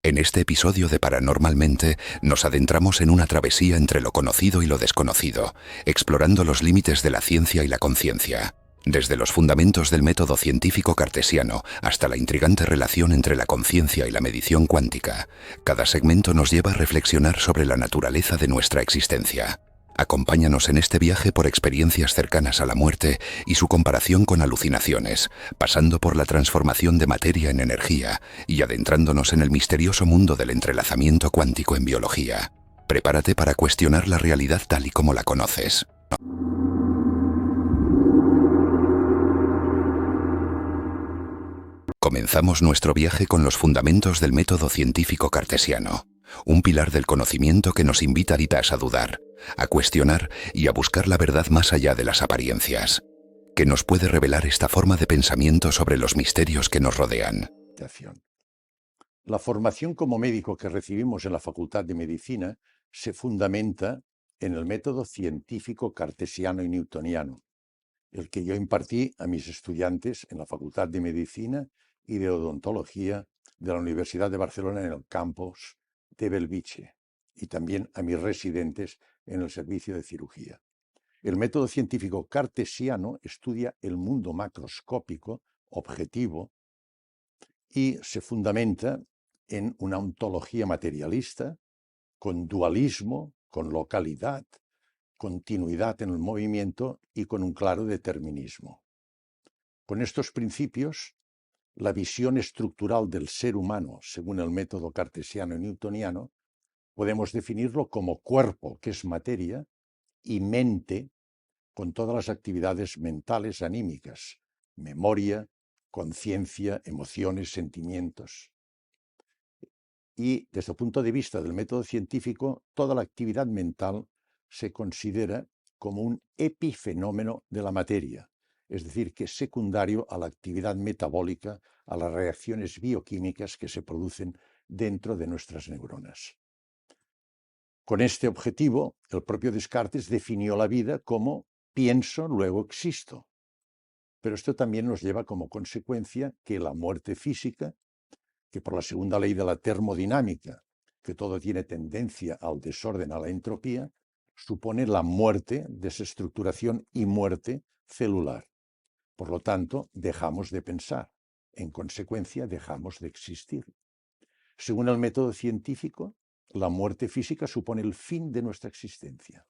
En este episodio de Paranormalmente nos adentramos en una travesía entre lo conocido y lo desconocido, explorando los límites de la ciencia y la conciencia. Desde los fundamentos del método científico cartesiano hasta la intrigante relación entre la conciencia y la medición cuántica, cada segmento nos lleva a reflexionar sobre la naturaleza de nuestra existencia. Acompáñanos en este viaje por experiencias cercanas a la muerte y su comparación con alucinaciones, pasando por la transformación de materia en energía y adentrándonos en el misterioso mundo del entrelazamiento cuántico en biología. Prepárate para cuestionar la realidad tal y como la conoces. Comenzamos nuestro viaje con los fundamentos del método científico cartesiano, un pilar del conocimiento que nos invita a dudar, a cuestionar y a buscar la verdad más allá de las apariencias. ¿Qué nos puede revelar esta forma de pensamiento sobre los misterios que nos rodean? La formación como médico que recibimos en la Facultad de Medicina se fundamenta en el método científico cartesiano y newtoniano, el que yo impartí a mis estudiantes en la Facultad de Medicina y de Odontología de la Universidad de Barcelona en el campus de Bellvitge, y también a mis residentes en el servicio de cirugía. El método científico cartesiano estudia el mundo macroscópico, objetivo, y se fundamenta en una ontología materialista, con dualismo, con localidad, continuidad en el movimiento y con un claro determinismo. Con estos principios, la visión estructural del ser humano, según el método cartesiano y newtoniano, podemos definirlo como cuerpo, que es materia, y mente, con todas las actividades mentales anímicas, memoria, conciencia, emociones, sentimientos. Y desde el punto de vista del método científico, toda la actividad mental se considera como un epifenómeno de la materia, es decir, que es secundario a la actividad metabólica, a las reacciones bioquímicas que se producen dentro de nuestras neuronas. Con este objetivo, el propio Descartes definió la vida como pienso, luego existo. Pero esto también nos lleva como consecuencia que la muerte física, que por la segunda ley de la termodinámica, que todo tiene tendencia al desorden, a la entropía, supone la muerte, desestructuración y muerte celular. Por lo tanto, dejamos de pensar. En consecuencia, dejamos de existir. Según el método científico, la muerte física supone el fin de nuestra existencia.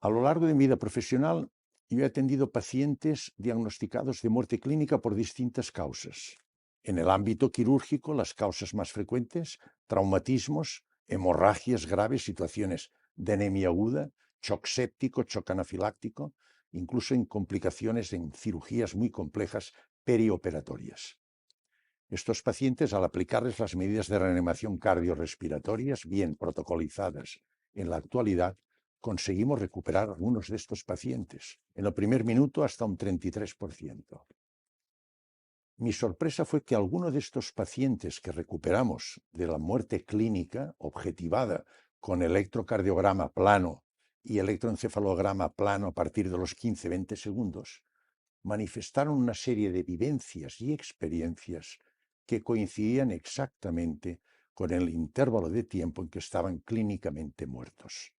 A lo largo de mi vida profesional, yo he atendido pacientes diagnosticados de muerte clínica por distintas causas. En el ámbito quirúrgico, las causas más frecuentes, traumatismos, hemorragias graves, situaciones de anemia aguda, shock séptico, shock anafiláctico, incluso en complicaciones en cirugías muy complejas perioperatorias. Estos pacientes, al aplicarles las medidas de reanimación cardiorrespiratorias bien protocolizadas en la actualidad, conseguimos recuperar a algunos de estos pacientes, en el primer minuto hasta un 33%. Mi sorpresa fue que algunos de estos pacientes que recuperamos de la muerte clínica objetivada con electrocardiograma plano y electroencefalograma plano a partir de los 15-20 segundos, manifestaron una serie de vivencias y experiencias que coincidían exactamente con el intervalo de tiempo en que estaban clínicamente muertos.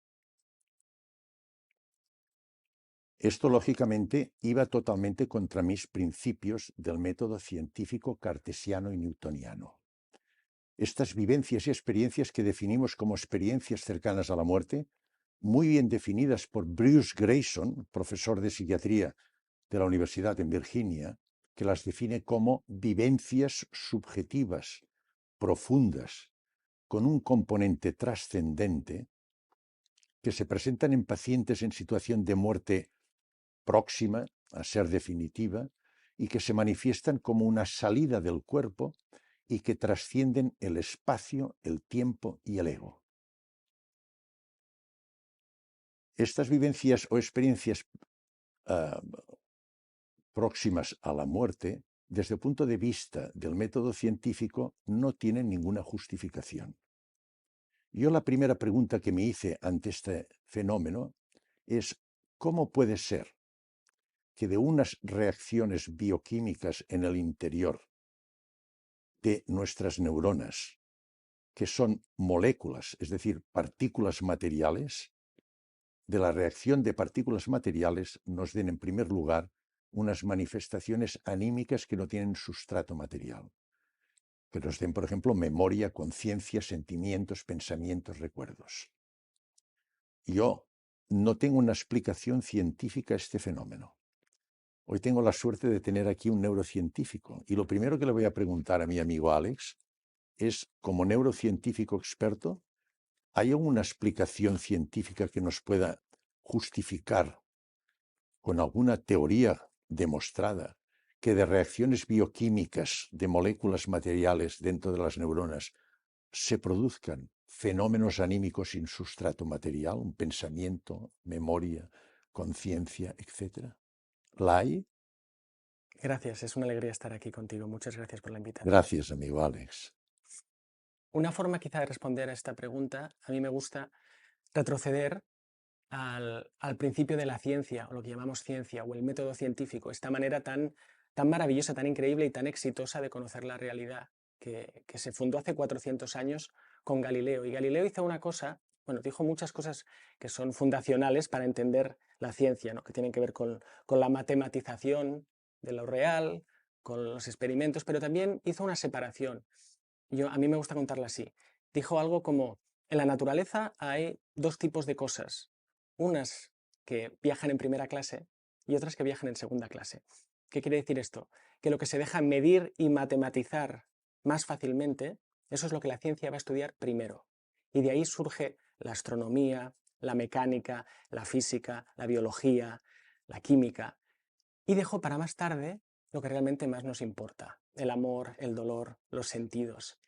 Esto, lógicamente, iba totalmente contra mis principios del método científico cartesiano y newtoniano. Estas vivencias y experiencias que definimos como experiencias cercanas a la muerte, muy bien definidas por Bruce Grayson, profesor de psiquiatría de la Universidad en Virginia, que las define como vivencias subjetivas, profundas, con un componente trascendente, que se presentan en pacientes en situación de muerte próxima a ser definitiva y que se manifiestan como una salida del cuerpo y que trascienden el espacio, el tiempo y el ego. Estas vivencias o experiencias próximas a la muerte, desde el punto de vista del método científico, no tienen ninguna justificación. Yo la primera pregunta que me hice ante este fenómeno es ¿cómo puede ser que de unas reacciones bioquímicas en el interior de nuestras neuronas, que son moléculas, es decir, partículas materiales, de la reacción de partículas materiales nos den en primer lugar unas manifestaciones anímicas que no tienen sustrato material. Que nos den, por ejemplo, memoria, conciencia, sentimientos, pensamientos, recuerdos. Yo no tengo una explicación científica a este fenómeno. Hoy tengo la suerte de tener aquí un neurocientífico y lo primero que le voy a preguntar a mi amigo Alex es, como neurocientífico experto, ¿hay alguna explicación científica que nos pueda justificar con alguna teoría demostrada que de reacciones bioquímicas de moléculas materiales dentro de las neuronas se produzcan fenómenos anímicos sin sustrato material, un pensamiento, memoria, conciencia, etcétera? ¿La hay? Gracias, es una alegría estar aquí contigo. Muchas gracias por la invitación. Gracias, amigo Alex. Una forma quizá de responder a esta pregunta, a mí me gusta retroceder al principio de la ciencia, o lo que llamamos ciencia, o el método científico, esta manera tan maravillosa, tan increíble y tan exitosa de conocer la realidad, que se fundó hace 400 años con Galileo. Y Galileo hizo una cosa, bueno, dijo muchas cosas que son fundacionales para entender la ciencia, ¿no? Que tienen que ver con la matematización de lo real, con los experimentos, pero también hizo una separación. A mí me gusta contarla así. Dijo algo como, en la naturaleza hay dos tipos de cosas, unas que viajan en primera clase y otras que viajan en segunda clase. ¿Qué quiere decir esto? Que lo que se deja medir y matematizar más fácilmente, eso es lo que la ciencia va a estudiar primero. Y de ahí surge la astronomía, la mecánica, la física, la biología, la química. Y dejó para más tarde lo que realmente más nos importa, el amor, el dolor, los sentidos.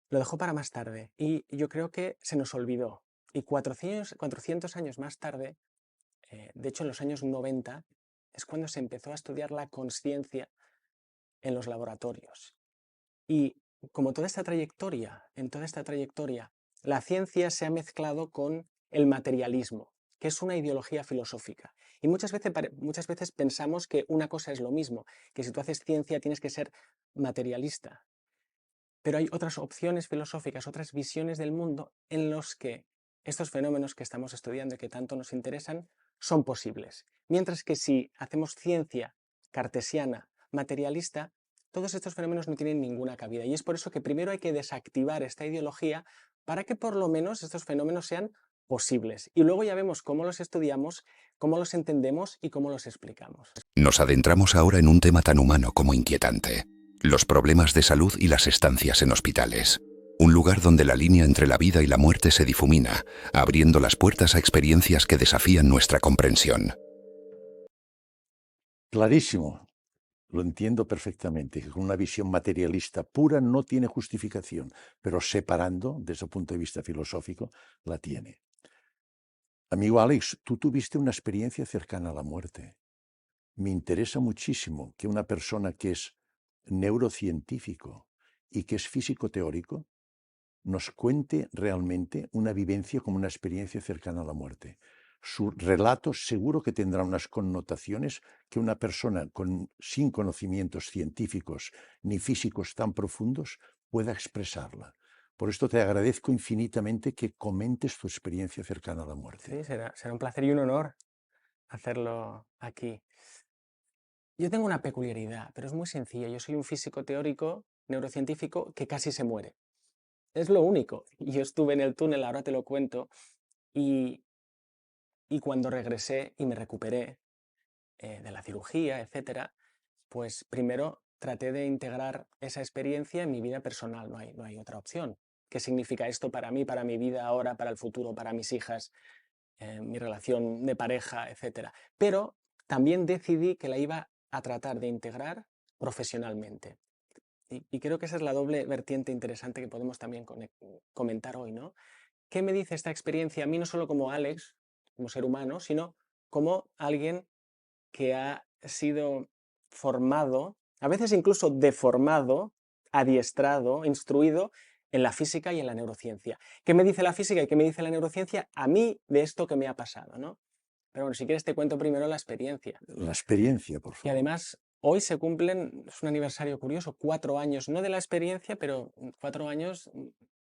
Lo dejó para más tarde y yo creo que se nos olvidó. Y 400 años más tarde, de hecho en los años 90, es cuando se empezó a estudiar la consciencia en los laboratorios. Y como en toda esta trayectoria, la ciencia se ha mezclado con el materialismo, que es una ideología filosófica. Y muchas veces pensamos que una cosa es lo mismo, que si tú haces ciencia tienes que ser materialista. Pero hay otras opciones filosóficas, otras visiones del mundo en los que estos fenómenos que estamos estudiando y que tanto nos interesan son posibles. Mientras que si hacemos ciencia cartesiana, materialista, todos estos fenómenos no tienen ninguna cabida. Y es por eso que primero hay que desactivar esta ideología para que por lo menos estos fenómenos sean posibles. Y luego ya vemos cómo los estudiamos, cómo los entendemos y cómo los explicamos. Nos adentramos ahora en un tema tan humano como inquietante: los problemas de salud y las estancias en hospitales. Un lugar donde la línea entre la vida y la muerte se difumina, abriendo las puertas a experiencias que desafían nuestra comprensión. Clarísimo. Lo entiendo perfectamente, que con una visión materialista pura no tiene justificación, pero separando, desde el punto de vista filosófico, la tiene. Amigo Alex, tú tuviste una experiencia cercana a la muerte. Me interesa muchísimo que una persona que es neurocientífico y que es físico teórico nos cuente realmente una vivencia como una experiencia cercana a la muerte. Su relato seguro que tendrá unas connotaciones que una persona sin conocimientos científicos ni físicos tan profundos pueda expresarla. Por esto te agradezco infinitamente que comentes tu experiencia cercana a la muerte. Sí, será un placer y un honor hacerlo aquí. Yo tengo una peculiaridad, pero es muy sencilla. Yo soy un físico teórico, neurocientífico, que casi se muere. Es lo único. Yo estuve en el túnel, ahora te lo cuento, y cuando regresé y me recuperé de la cirugía, etcétera, pues primero traté de integrar esa experiencia en mi vida personal. No hay otra opción. ¿Qué significa esto para mí, para mi vida ahora, para el futuro, para mis hijas, mi relación de pareja, etcétera? Pero también decidí que la iba a tratar de integrar profesionalmente. Y creo que esa es la doble vertiente interesante que podemos también comentar hoy, ¿no? ¿Qué me dice esta experiencia a mí no solo como Alex, como ser humano, sino como alguien que ha sido formado, a veces incluso deformado, adiestrado, instruido en la física y en la neurociencia? ¿Qué me dice la física y qué me dice la neurociencia a mí de esto que me ha pasado, ¿no? Pero bueno, si quieres te cuento primero la experiencia. La experiencia, por Y favor. además hoy se cumplen, es un aniversario curioso, 4 años, no de la experiencia, pero 4 años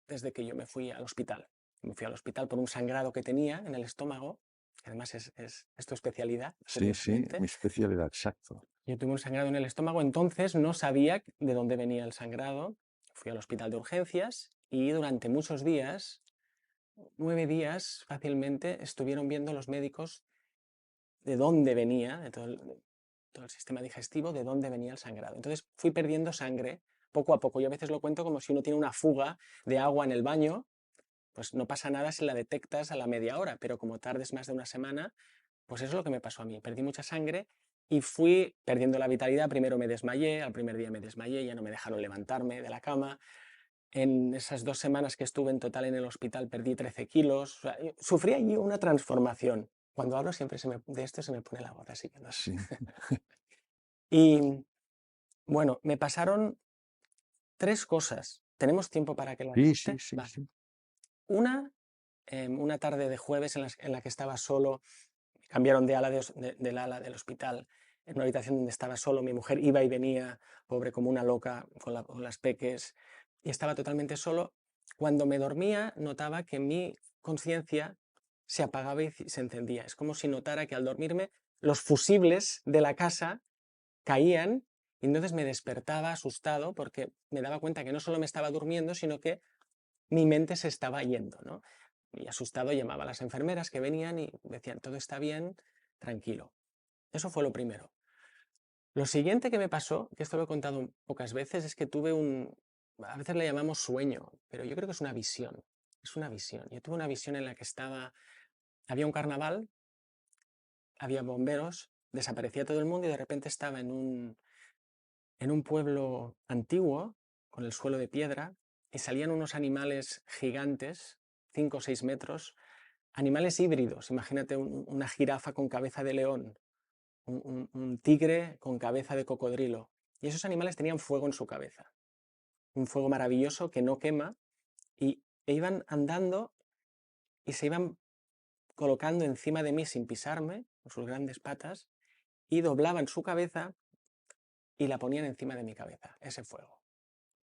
desde que yo me fui al hospital. Me fui al hospital por un sangrado que tenía en el estómago, que además es tu especialidad, Sí, curiosamente. mi especialidad, exacto. Yo tuve un sangrado en el estómago, entonces no sabía de dónde venía el sangrado. Fui al hospital de urgencias y durante muchos días, 9 días fácilmente, estuvieron viendo los médicos de dónde venía, de todo el sistema digestivo, de dónde venía el sangrado. Entonces fui perdiendo sangre poco a poco. Yo a veces lo cuento como si uno tiene una fuga de agua en el baño, pues no pasa nada si la detectas a la media hora, pero como tardes más de una semana, pues eso es lo que me pasó a mí. Perdí mucha sangre y fui perdiendo la vitalidad. Primero me desmayé, al primer día me desmayé, ya no me dejaron levantarme de la cama. En esas 2 semanas que estuve en total en el hospital perdí 13 kilos. O sea, sufrí allí una transformación. Cuando hablo siempre de esto se me pone la voz, así que no sé. Sí, Y bueno, me pasaron 3 cosas. ¿Tenemos tiempo para que las sí, cuente? sí, Vale. sí. Una tarde de jueves en la que estaba solo, me cambiaron del ala del hospital, en una habitación donde estaba solo, mi mujer iba y venía, pobre como una loca, con las peques, y estaba totalmente solo. Cuando me dormía, notaba que mi conciencia se apagaba y se encendía. Es como si notara que al dormirme los fusibles de la casa caían y entonces me despertaba asustado porque me daba cuenta que no solo me estaba durmiendo, sino que mi mente se estaba yendo, ¿no? Y asustado llamaba a las enfermeras que venían y decían, todo está bien, tranquilo. Eso fue lo primero. Lo siguiente que me pasó, que esto lo he contado pocas veces, es que a veces le llamamos sueño, pero yo creo que es una visión. Es una visión. Yo tuve una visión en la que había un carnaval, había bomberos, desaparecía todo el mundo y de repente estaba en un pueblo antiguo, con el suelo de piedra, y salían unos animales gigantes, 5 o 6 metros, animales híbridos. Imagínate una jirafa con cabeza de león, un tigre con cabeza de cocodrilo. Y esos animales tenían fuego en su cabeza. Un fuego maravilloso que no quema, e iban andando y se iban colocando encima de mí sin pisarme, con sus grandes patas, y doblaban su cabeza y la ponían encima de mi cabeza, ese fuego.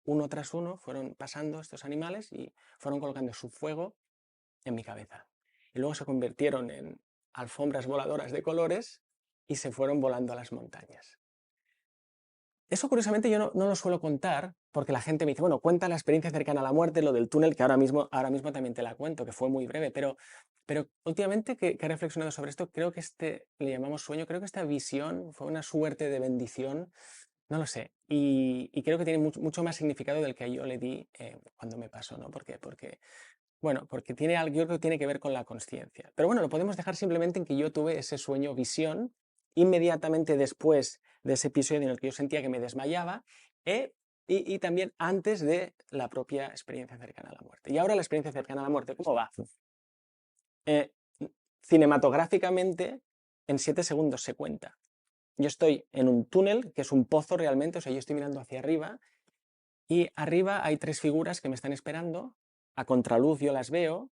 Uno tras uno fueron pasando estos animales y fueron colocando su fuego en mi cabeza. Y luego se convirtieron en alfombras voladoras de colores y se fueron volando a las montañas. Eso curiosamente yo no lo suelo contar porque la gente me dice, bueno, cuenta la experiencia cercana a la muerte, lo del túnel, que ahora mismo también te la cuento, que fue muy breve, pero últimamente que he reflexionado sobre esto, creo que le llamamos sueño, creo que esta visión fue una suerte de bendición, no lo sé, y creo que tiene mucho más significado del que yo le di cuando me pasó, ¿no? Bueno, porque yo creo que tiene que ver con la consciencia. Pero bueno, lo podemos dejar simplemente en que yo tuve ese sueño visión inmediatamente después de ese episodio en el que yo sentía que me desmayaba y también antes de la propia experiencia cercana a la muerte. Y ahora la experiencia cercana a la muerte, ¿cómo va? Eh, Cinematográficamente, en 7 segundos se cuenta. Yo estoy en un túnel, que es un pozo realmente, o sea, yo estoy mirando hacia arriba y arriba hay 3 figuras que me están esperando. A contraluz yo las veo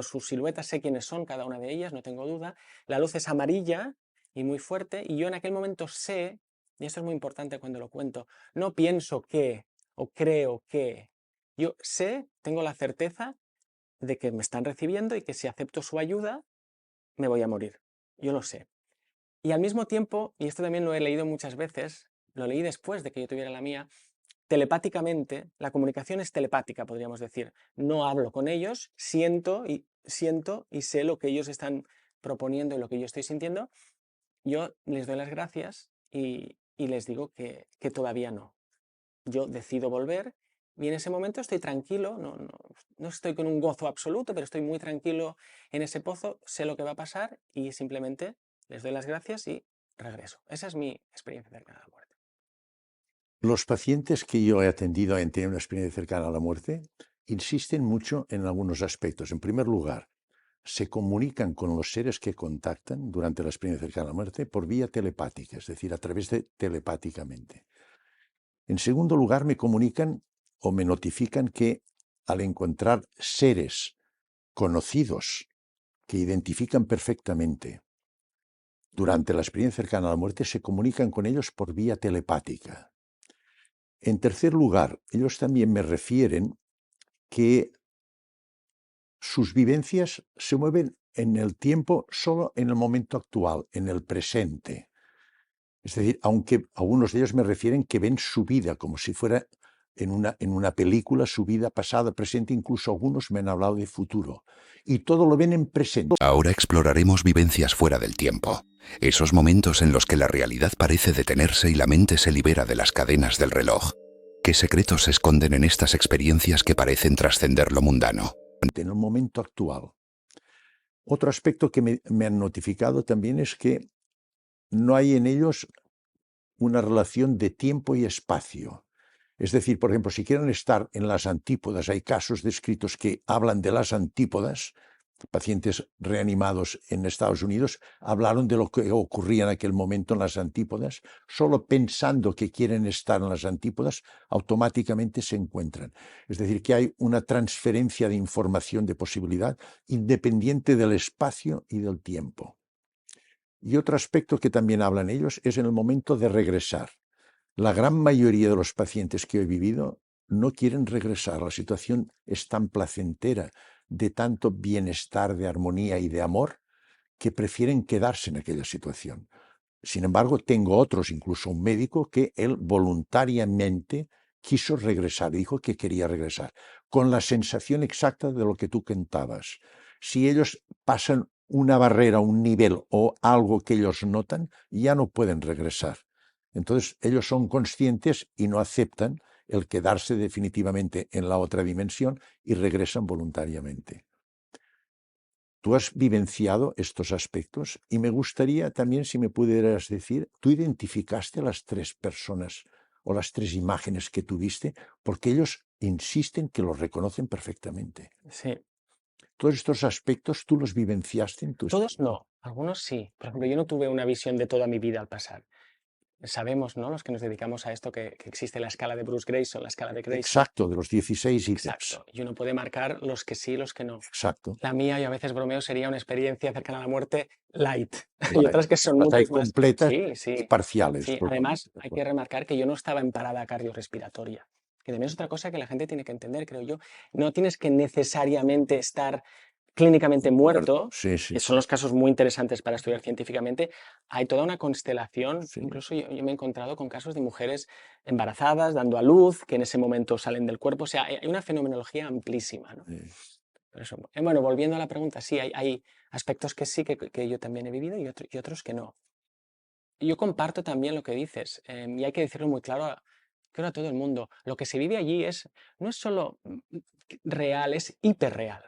sus siluetas, sé quiénes son cada una de ellas, no tengo duda. La luz es amarilla y muy fuerte y yo en aquel momento sé, y esto es muy importante cuando lo cuento, no pienso que o creo que, yo sé, tengo la certeza de que me están recibiendo y que si acepto su ayuda me voy a morir. Yo lo sé. Y al mismo tiempo, y esto también lo he leído muchas veces, lo leí después de que yo tuviera la mía, telepáticamente, la comunicación es telepática, podríamos decir. No hablo con ellos, siento y sé lo que ellos están proponiendo y lo que yo estoy sintiendo. Yo les doy las gracias y les digo que todavía no. Yo decido volver y en ese momento estoy tranquilo, no estoy con un gozo absoluto, pero estoy muy tranquilo en ese pozo, sé lo que va a pasar y simplemente les doy las gracias y regreso. Esa es mi experiencia cercana a la muerte. Los pacientes que yo he atendido en tener una experiencia cercana a la muerte insisten mucho en algunos aspectos. En primer lugar, se comunican con los seres que contactan durante la experiencia cercana a la muerte por vía telepática, es decir, a través de telepáticamente. En segundo lugar, me comunican o me notifican que al encontrar seres conocidos que identifican perfectamente durante la experiencia cercana a la muerte, se comunican con ellos por vía telepática. En tercer lugar, ellos también me refieren que sus vivencias se mueven en el tiempo solo en el momento actual, en el presente. Es decir, aunque algunos de ellos me refieren que ven su vida como si fuera en una película, su vida pasada, presente, incluso algunos me han hablado de futuro. Y todo lo ven en presente. Ahora exploraremos vivencias fuera del tiempo, esos momentos en los que la realidad parece detenerse y la mente se libera de las cadenas del reloj. ¿Qué secretos se esconden en estas experiencias que parecen trascender lo mundano? En el momento actual. Otro aspecto que me han notificado también es que no hay en ellos una relación de tiempo y espacio. Es decir, por ejemplo, si quieren estar en las antípodas, hay casos descritos que hablan de las antípodas. Pacientes reanimados en Estados Unidos hablaron de lo que ocurría en aquel momento en las antípodas. Solo pensando que quieren estar en las antípodas, automáticamente se encuentran. Es decir, que hay una transferencia de información de posibilidad independiente del espacio y del tiempo. Y otro aspecto que también hablan ellos es en el momento de regresar. La gran mayoría de los pacientes que he vivido no quieren regresar. La situación es tan placentera, de tanto bienestar, de armonía y de amor, que prefieren quedarse en aquella situación. Sin embargo, tengo otros, incluso un médico, que él voluntariamente quiso regresar, dijo que quería regresar, con la sensación exacta de lo que tú contabas. Si ellos pasan una barrera, un nivel o algo que ellos notan, ya no pueden regresar. Entonces, ellos son conscientes y no aceptan el quedarse definitivamente en la otra dimensión y regresan voluntariamente. Tú has vivenciado estos aspectos y me gustaría también, si me pudieras decir, tú identificaste a las tres personas o las tres imágenes que tuviste, porque ellos insisten que los reconocen perfectamente. Sí. Todos estos aspectos tú los vivenciaste en tu Todos no, algunos sí. Por ejemplo, yo no tuve una visión de toda mi vida al pasar. Sabemos, ¿no?, los que nos dedicamos a esto, que existe la escala de Bruce Grayson, la escala de Grayson. Exacto, de los 16 ítems. Exacto. Y uno puede marcar los que sí y los que no. Exacto. La mía, yo a veces bromeo, sería una experiencia cercana a la muerte light. Light. Y otras que son Las hay mucho más completas sí, y sí. parciales. Sí, además hay que remarcar que yo no estaba en parada cardiorrespiratoria, que también es otra cosa que la gente tiene que entender, creo yo. No tienes que necesariamente estar clínicamente muerto, Sí, sí, que son los casos muy interesantes para estudiar científicamente. Hay toda una constelación, sí. incluso yo me he encontrado con casos de mujeres embarazadas, dando a luz, que en ese momento salen del cuerpo, o sea, hay una fenomenología amplísima, ¿no? Sí. Por eso, bueno, volviendo a la pregunta, sí, hay aspectos que sí, que yo también he vivido y otros que no. Yo comparto también lo que dices, y hay que decirlo muy claro creo a todo el mundo. Lo que se vive allí no es solo real, es hiperreal.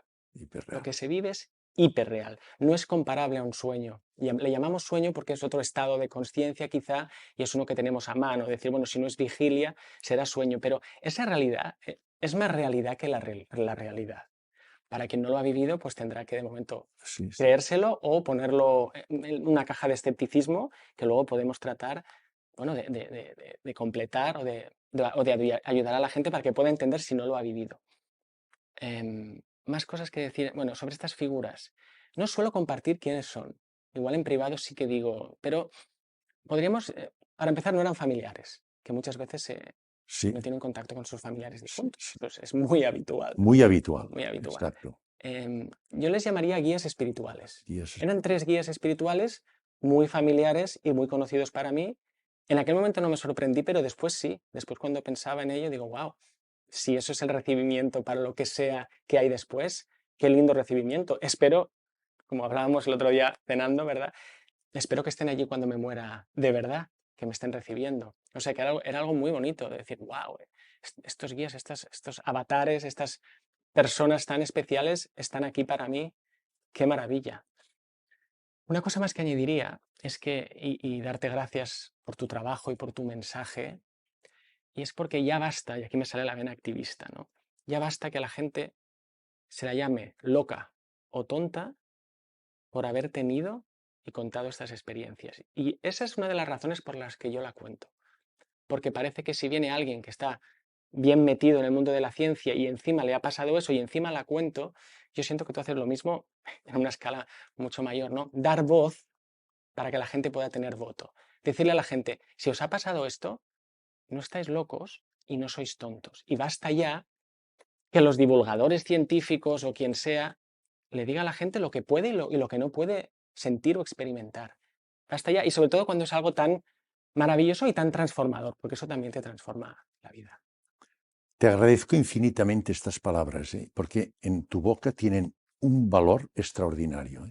Lo que se vive es hiperreal, no es comparable a un sueño. Le llamamos sueño porque es otro estado de conciencia quizá, y es uno que tenemos a mano. Decir, bueno, si no es vigilia, será sueño. Pero esa realidad es más realidad que la realidad. Para quien no lo ha vivido, pues tendrá que de momento creérselo o ponerlo en una caja de escepticismo que luego podemos tratar, bueno, de completar o de ayudar a la gente para que pueda entender si no lo ha vivido. Más cosas que decir, bueno, sobre estas figuras. No suelo compartir quiénes son. Igual en privado sí que digo, pero podríamos, para empezar, no eran familiares, que muchas veces no tienen contacto con sus familiares difuntos. Pues es muy habitual. Muy habitual. Muy habitual. Exacto. Yo les llamaría guías espirituales. Guías. Eran 3 guías espirituales muy familiares y muy conocidos para mí. En aquel momento no me sorprendí, pero después sí. Después, cuando pensaba en ello, digo, wow, si eso es el recibimiento para lo que sea que hay después, qué lindo recibimiento. Espero, como hablábamos el otro día cenando, ¿verdad? Espero que estén allí cuando me muera de verdad, que me estén recibiendo. O sea, que era algo muy bonito de decir, wow, estos guías, estos avatares, estas personas tan especiales están aquí para mí. ¡Qué maravilla! Una cosa más que añadiría es que, y darte gracias por tu trabajo y por tu mensaje, y es porque ya basta, y aquí me sale la vena activista, ¿no? Ya basta que a la gente se la llame loca o tonta por haber tenido y contado estas experiencias. Y esa es una de las razones por las que yo la cuento. Porque parece que si viene alguien que está bien metido en el mundo de la ciencia y encima le ha pasado eso y encima la cuento, yo siento que tú haces lo mismo en una escala mucho mayor, ¿no? Dar voz para que la gente pueda tener voto. Decirle a la gente, si os ha pasado esto, no estáis locos y no sois tontos. Y basta ya que los divulgadores científicos o quien sea le diga a la gente lo que puede y lo que no puede sentir o experimentar. Basta ya, y sobre todo cuando es algo tan maravilloso y tan transformador, porque eso también te transforma la vida. Te agradezco infinitamente estas palabras, porque en tu boca tienen un valor extraordinario.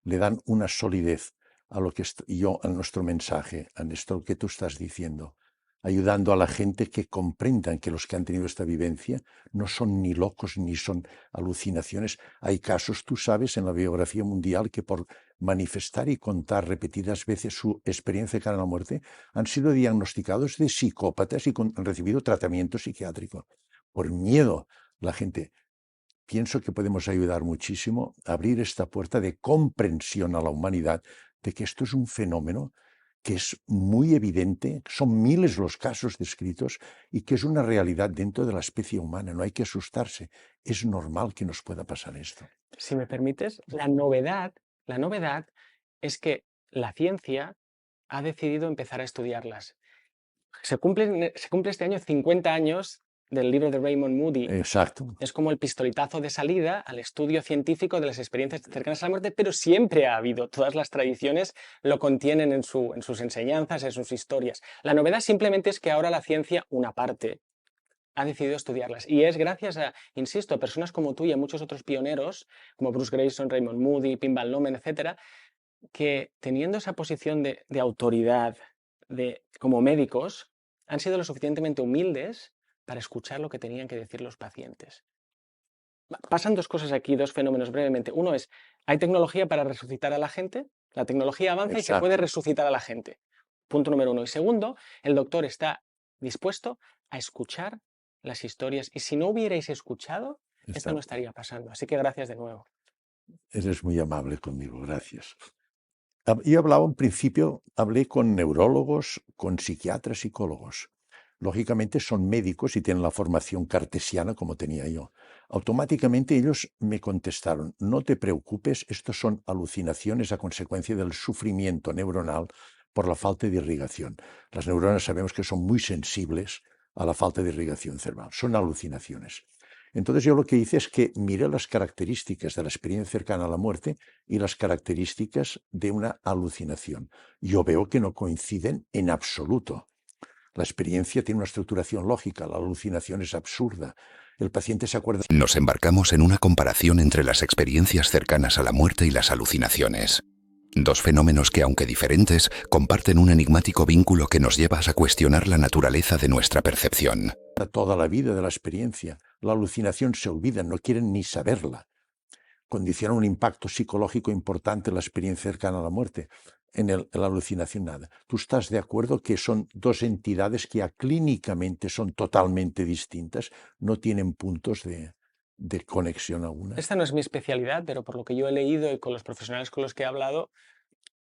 Le dan una solidez a lo que a nuestro mensaje, a esto que tú estás diciendo, ayudando a la gente que comprendan que los que han tenido esta vivencia no son ni locos ni son alucinaciones. Hay casos, tú sabes, en la biografía mundial que por manifestar y contar repetidas veces su experiencia cercana a la muerte han sido diagnosticados de psicópatas y han recibido tratamiento psiquiátrico. Por miedo, la gente. Pienso que podemos ayudar muchísimo a abrir esta puerta de comprensión a la humanidad de que esto es un fenómeno que es muy evidente, son miles los casos descritos y que es una realidad dentro de la especie humana. No hay que asustarse. Es normal que nos pueda pasar esto. Si me permites, la novedad es que la ciencia ha decidido empezar a estudiarlas. Se cumple este año 50 años del libro de Raymond Moody. Exacto. Es como el pistoletazo de salida al estudio científico de las experiencias cercanas a la muerte, pero siempre ha habido, todas las tradiciones lo contienen en sus enseñanzas, en sus historias. La novedad simplemente es que ahora la ciencia, una parte, ha decidido estudiarlas. Y es gracias a, insisto, a personas como tú y a muchos otros pioneros, como Bruce Greyson, Raymond Moody, Pim Van Lommel, etcétera, que teniendo esa posición de autoridad como médicos, han sido lo suficientemente humildes para escuchar lo que tenían que decir los pacientes. Pasan dos cosas aquí, dos fenómenos brevemente. Uno es, hay tecnología para resucitar a la gente, la tecnología avanza y se puede resucitar a la gente. Punto número uno. Y segundo, el doctor está dispuesto a escuchar las historias. Y si no hubierais escuchado, esto no estaría pasando. Así que gracias de nuevo. Eres muy amable conmigo, gracias. Yo hablaba en principio, hablé con neurólogos, con psiquiatras, psicólogos. Lógicamente son médicos y tienen la formación cartesiana como tenía yo. Automáticamente ellos me contestaron, no te preocupes, estos son alucinaciones a consecuencia del sufrimiento neuronal por la falta de irrigación. Las neuronas sabemos que son muy sensibles a la falta de irrigación cerebral, son alucinaciones. Entonces yo lo que hice es que miré las características de la experiencia cercana a la muerte y las características de una alucinación. Yo veo que no coinciden en absoluto. La experiencia tiene una estructuración lógica, la alucinación es absurda. El paciente se acuerda. Nos embarcamos en una comparación entre las experiencias cercanas a la muerte y las alucinaciones. Dos fenómenos que, aunque diferentes, comparten un enigmático vínculo que nos lleva a cuestionar la naturaleza de nuestra percepción. Toda la vida de la experiencia. La alucinación se olvida, no quieren ni saberla. Condiciona un impacto psicológico importante en la experiencia cercana a la muerte. En la alucinación nada. ¿Tú estás de acuerdo que son dos entidades que clínicamente son totalmente distintas? No tienen puntos de conexión alguna. Esta no es mi especialidad, pero por lo que yo he leído y con los profesionales con los que he hablado,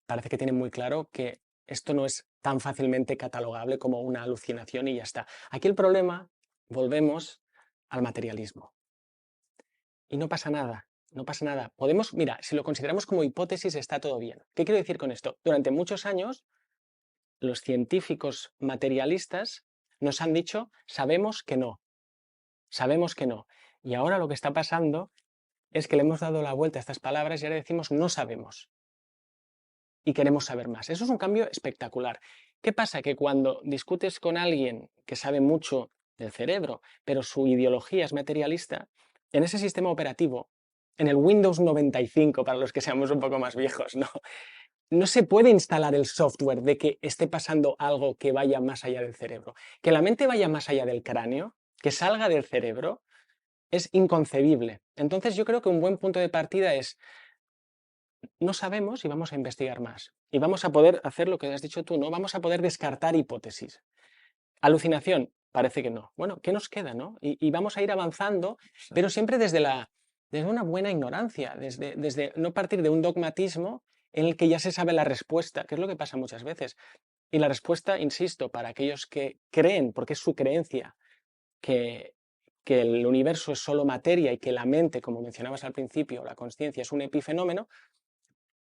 parece que tienen muy claro que esto no es tan fácilmente catalogable como una alucinación y ya está. Aquí el problema, volvemos al materialismo. Y no pasa nada, no pasa nada. Mira, si lo consideramos como hipótesis está todo bien. ¿Qué quiero decir con esto? Durante muchos años, los científicos materialistas nos han dicho, sabemos que no, sabemos que no. Y ahora lo que está pasando es que le hemos dado la vuelta a estas palabras y ahora decimos no sabemos. Y queremos saber más. Eso es un cambio espectacular. ¿Qué pasa? Que cuando discutes con alguien que sabe mucho del cerebro, pero su ideología es materialista, en ese sistema operativo, en el Windows 95, para los que seamos un poco más viejos, no se puede instalar el software de que esté pasando algo que vaya más allá del cerebro. Que la mente vaya más allá del cráneo, que salga del cerebro, es inconcebible. Entonces yo creo que un buen punto de partida es no sabemos y vamos a investigar más. Y vamos a poder hacer lo que has dicho tú, ¿no? Vamos a poder descartar hipótesis. Alucinación, parece que no. Bueno, ¿qué nos queda, no? Y vamos a ir avanzando, pero siempre desde una buena ignorancia, desde no partir de un dogmatismo en el que ya se sabe la respuesta, que es lo que pasa muchas veces. Y la respuesta, insisto, para aquellos que creen, porque es su creencia, que el universo es solo materia y que la mente, como mencionabas al principio, la consciencia es un epifenómeno,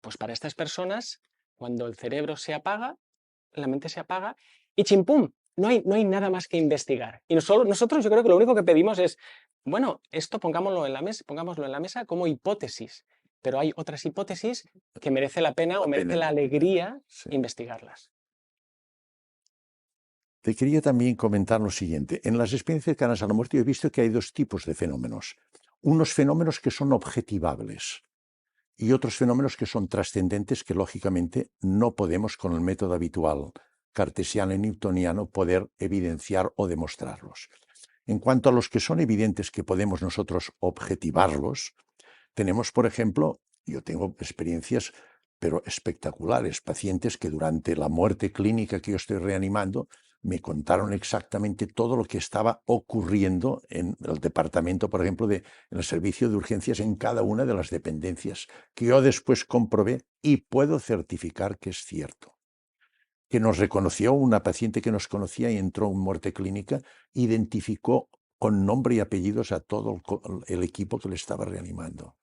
pues para estas personas Cuando el cerebro se apaga, la mente se apaga y chimpum, no hay nada más que investigar. Y nosotros yo creo que lo único que pedimos es, bueno, esto pongámoslo en la mesa como hipótesis, pero hay otras hipótesis que merece la pena o merece la alegría investigarlas. Te quería también comentar lo siguiente. En las experiencias cercanas a la muerte yo he visto que hay dos tipos de fenómenos. Unos fenómenos que son objetivables y otros fenómenos que son trascendentes que lógicamente no podemos con el método habitual cartesiano y newtoniano poder evidenciar o demostrarlos. En cuanto a los que son evidentes que podemos nosotros objetivarlos, tenemos, por ejemplo, yo tengo experiencias pero espectaculares, pacientes que durante la muerte clínica que yo estoy reanimando me contaron exactamente todo lo que estaba ocurriendo en el departamento, por ejemplo, en el servicio de urgencias en cada una de las dependencias, que yo después comprobé y puedo certificar que es cierto. Que nos reconoció una paciente que nos conocía y entró en muerte clínica, identificó con nombre y apellidos a todo el equipo que le estaba reanimando.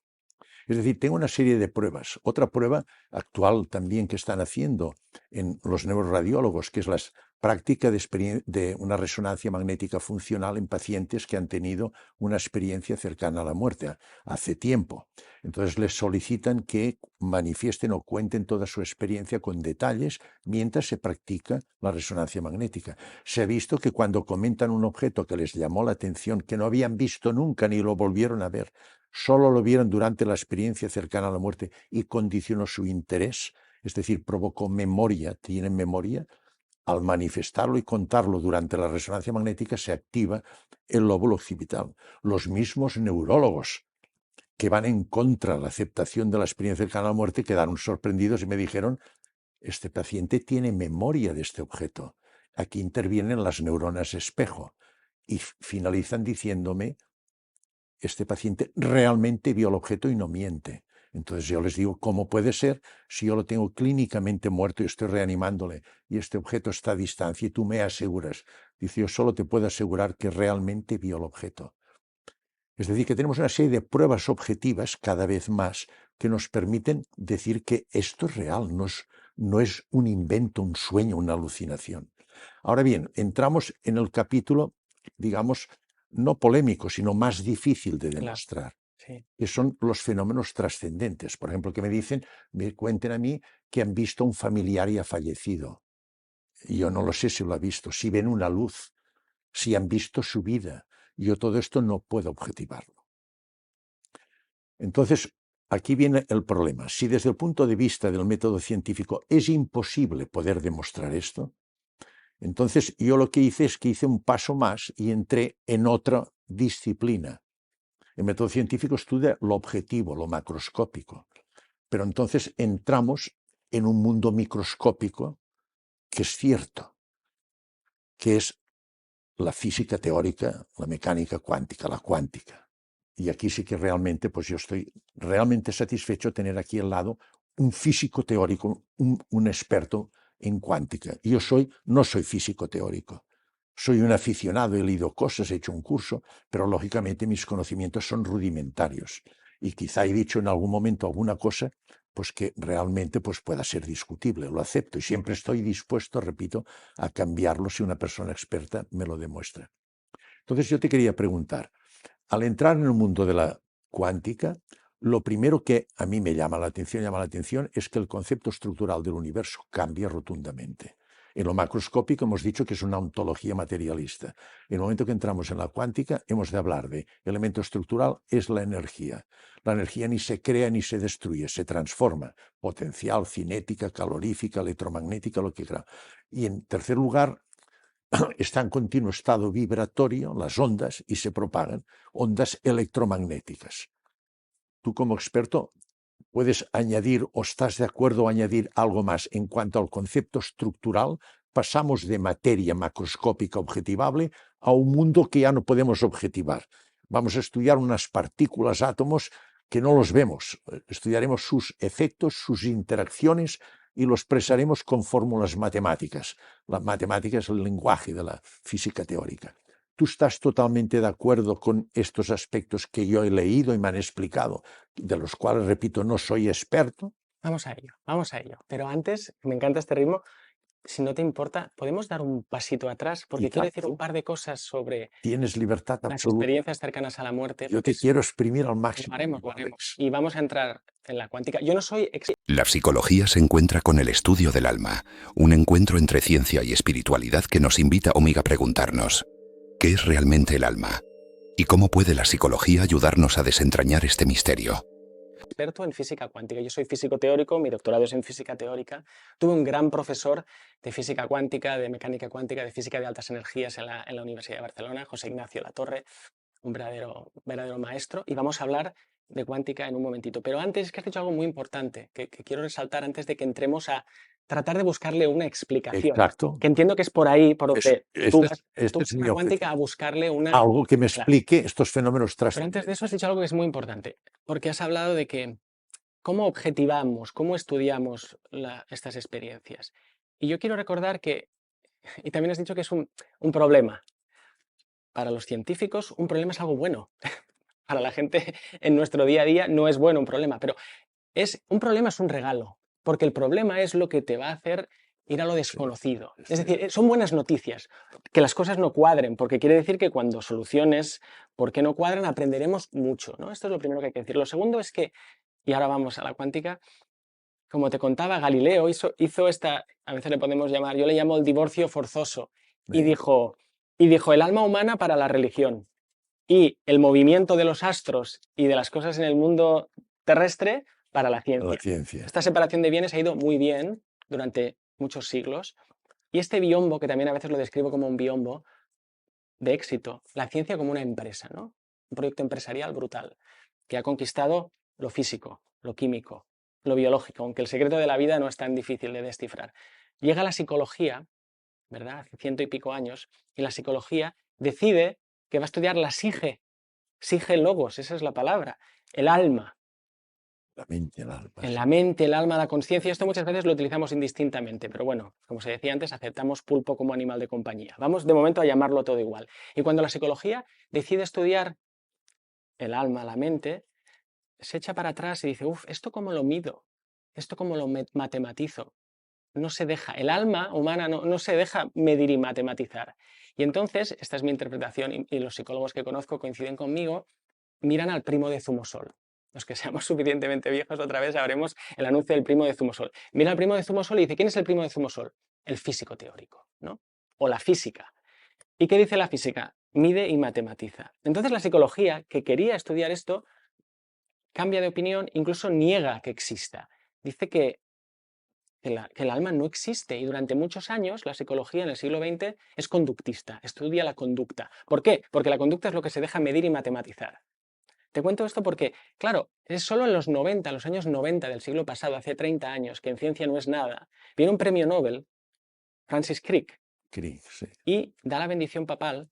Es decir, tengo una serie de pruebas. Otra prueba actual también que están haciendo en los neuroradiólogos, que es la práctica de una resonancia magnética funcional en pacientes que han tenido una experiencia cercana a la muerte hace tiempo. Entonces les solicitan que manifiesten o cuenten toda su experiencia con detalles mientras se practica la resonancia magnética. Se ha visto que cuando comentan un objeto que les llamó la atención, que no habían visto nunca ni lo volvieron a ver, solo lo vieron durante la experiencia cercana a la muerte y condicionó su interés, es decir, provocó memoria, tienen memoria, al manifestarlo y contarlo durante la resonancia magnética se activa el lóbulo occipital. Los mismos neurólogos que van en contra de la aceptación de la experiencia cercana a la muerte quedaron sorprendidos y me dijeron, este paciente tiene memoria de este objeto. Aquí intervienen las neuronas espejo y finalizan diciéndome, este paciente realmente vio el objeto y no miente. Entonces yo les digo, ¿cómo puede ser si yo lo tengo clínicamente muerto y estoy reanimándole y este objeto está a distancia y tú me aseguras? Dice, yo solo te puedo asegurar que realmente vio el objeto. Es decir, que tenemos una serie de pruebas objetivas cada vez más que nos permiten decir que esto es real, no es un invento, un sueño, una alucinación. Ahora bien, entramos en el capítulo, digamos, no polémico, sino más difícil de demostrar, que son los fenómenos trascendentes. Por ejemplo, que me cuenten a mí que han visto a un familiar y ha fallecido. Yo no lo sé si lo ha visto, si ven una luz, si han visto su vida. Yo todo esto no puedo objetivarlo. Entonces, aquí viene el problema. Si desde el punto de vista del método científico es imposible poder demostrar esto, entonces yo lo que hice es que hice un paso más y entré en otra disciplina. El método científico estudia lo objetivo, lo macroscópico, pero entonces entramos en un mundo microscópico que es cierto, que es la física teórica, la mecánica cuántica, la cuántica. Y aquí sí que realmente, pues yo estoy realmente satisfecho de tener aquí al lado un físico teórico, un experto en cuántica. Yo no soy físico teórico, soy un aficionado, he leído cosas, he hecho un curso, pero lógicamente mis conocimientos son rudimentarios. Y quizá he dicho en algún momento alguna cosa pues que realmente pues pueda ser discutible, lo acepto y siempre estoy dispuesto, repito, a cambiarlo si una persona experta me lo demuestra. Entonces yo te quería preguntar, al entrar en el mundo de la cuántica, lo primero que a mí me llama la atención es que el concepto estructural del universo cambia rotundamente. En lo macroscópico hemos dicho que es una ontología materialista. En el momento que entramos en la cuántica hemos de hablar de elemento estructural, es la energía. La energía ni se crea ni se destruye, se transforma. Potencial, cinética, calorífica, electromagnética, lo que sea. Y en tercer lugar, está en continuo estado vibratorio, las ondas, y se propagan ondas electromagnéticas. Tú como experto puedes añadir o estás de acuerdo a añadir algo más en cuanto al concepto estructural. Pasamos de materia macroscópica objetivable a un mundo que ya no podemos objetivar. Vamos a estudiar unas partículas, átomos, que no los vemos. Estudiaremos sus efectos, sus interacciones y los expresaremos con fórmulas matemáticas. La matemática es el lenguaje de la física teórica. ¿Tú estás totalmente de acuerdo con estos aspectos que yo he leído y me han explicado, de los cuales, repito, no soy experto? Vamos a ello, vamos a ello. Pero antes, me encanta este ritmo, si no te importa, ¿podemos dar un pasito atrás? Porque quiero decir un par de cosas sobre Tienes libertad las absoluta. experiencias cercanas a la muerte. Yo porque te quiero exprimir al lo máximo, haremos, lo amigo haremos. Alex. Y vamos a entrar en la cuántica. Yo no soy La psicología se encuentra con el estudio del alma, un encuentro entre ciencia y espiritualidad que nos invita Omega a preguntarnos, ¿qué es realmente el alma? ¿Y cómo puede la psicología ayudarnos a desentrañar este misterio? experto en física cuántica. Yo soy físico teórico, mi doctorado es en física teórica. Tuve un gran profesor de física cuántica, de mecánica cuántica, de física de altas energías en la Universidad de Barcelona, José Ignacio Latorre, un verdadero maestro. Y vamos a hablar de cuántica en un momentito. Pero antes, es que has dicho algo muy importante que quiero resaltar antes de que entremos a tratar de buscarle una explicación. Exacto. Que entiendo que es por ahí, por donde tú vas es mi a la cuántica objetivo. a buscarle una... Algo que me Claro. explique estos fenómenos Pero antes de trascendentes. eso has dicho algo que es muy importante, porque has hablado de que cómo objetivamos, cómo estudiamos estas experiencias. Y yo quiero recordar que, y también has dicho que es un problema. Para los científicos, un problema es algo bueno. Para la gente en nuestro día a día no es bueno un problema, pero un problema es un regalo, porque el problema es lo que te va a hacer ir a lo desconocido. Es decir, son buenas noticias que las cosas no cuadren, porque quiere decir que cuando soluciones por qué no cuadran aprenderemos mucho, ¿no? Esto es lo primero que hay que decir. Lo segundo es que, y ahora vamos a la cuántica, como te contaba, Galileo hizo esta, a veces le podemos llamar, yo le llamo el divorcio forzoso, y dijo, el alma humana para la religión y el movimiento de los astros y de las cosas en el mundo terrestre para la ciencia. La ciencia. Esta separación de bienes ha ido muy bien durante muchos siglos, y este biombo, que también a veces lo describo como un biombo de éxito, la ciencia como una empresa, ¿no? Un proyecto empresarial brutal, que ha conquistado lo físico, lo químico, lo biológico, aunque el secreto de la vida no es tan difícil de descifrar. Llega la psicología, ¿verdad? Hace 100 y pico años, y la psicología decide que va a estudiar la psique logos, esa es la palabra, el alma. La mente, el alma. En la mente, el alma, la conciencia, esto muchas veces lo utilizamos indistintamente, pero bueno, como se decía antes, aceptamos pulpo como animal de compañía. Vamos de momento a llamarlo todo igual. Y cuando la psicología decide estudiar el alma, la mente, se echa para atrás y dice, ¿esto cómo lo mido? ¿Esto cómo lo matematizo? No se deja, el alma humana no se deja medir y matematizar. Y entonces, esta es mi interpretación, y los psicólogos que conozco coinciden conmigo, miran al primo de Zumosol. Los que seamos suficientemente viejos, otra vez sabremos el anuncio del primo de Zumosol. Mira al primo de Zumosol y dice, ¿quién es el primo de Zumosol? El físico teórico, ¿no? O la física. ¿Y qué dice la física? Mide y matematiza. Entonces la psicología, que quería estudiar esto, cambia de opinión, incluso niega que exista. Dice que el alma no existe, y durante muchos años la psicología en el siglo XX es conductista, estudia la conducta. ¿Por qué? Porque la conducta es lo que se deja medir y matematizar. Te cuento esto porque, claro, es solo en los 90, los años 90 del siglo pasado, hace 30 años, que en ciencia no es nada, viene un premio Nobel, Francis Crick, Sí. y da la bendición papal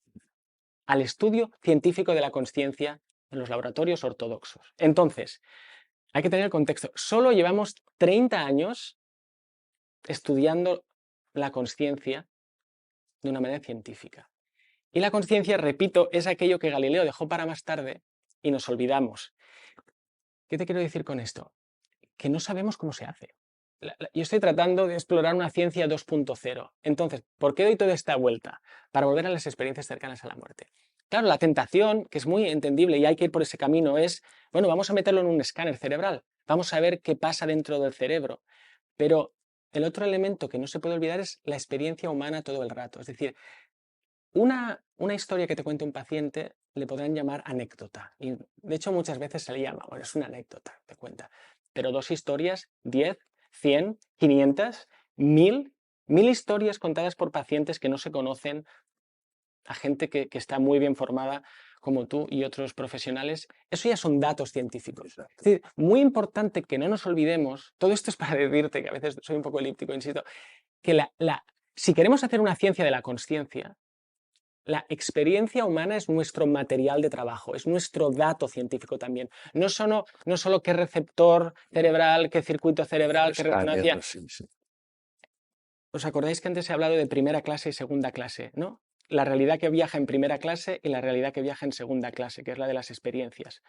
al estudio científico de la consciencia en los laboratorios ortodoxos. Entonces, hay que tener el contexto. Solo llevamos 30 años estudiando la consciencia de una manera científica. Y la consciencia, repito, es aquello que Galileo dejó para más tarde y nos olvidamos. ¿Qué te quiero decir con esto? Que no sabemos cómo se hace. Yo estoy tratando de explorar una ciencia 2.0. Entonces, ¿por qué doy toda esta vuelta? Para volver a las experiencias cercanas a la muerte. Claro, la tentación, que es muy entendible y hay que ir por ese camino, es, bueno, vamos a meterlo en un escáner cerebral, vamos a ver qué pasa dentro del cerebro. Pero el otro elemento que no se puede olvidar es la experiencia humana todo el rato. Es decir, una historia que te cuente un paciente le podrán llamar anécdota. Y de hecho muchas veces se le llama, bueno, es una anécdota, te cuenta. Pero 2 historias, 10, 100, 500, 1000 historias contadas por pacientes que no se conocen, a gente que está muy bien formada como tú y otros profesionales, eso ya son datos científicos. Es decir, muy importante que no nos olvidemos, todo esto es para decirte, que a veces soy un poco elíptico, insisto, que si queremos hacer una ciencia de la consciencia, la experiencia humana es nuestro material de trabajo, es nuestro dato científico también. No solo qué receptor cerebral, qué circuito cerebral, qué resonancia. Sí. ¿Os acordáis que antes he hablado de primera clase y segunda clase, ¿no? La realidad que viaja en primera clase y la realidad que viaja en segunda clase, que es la de las experiencias.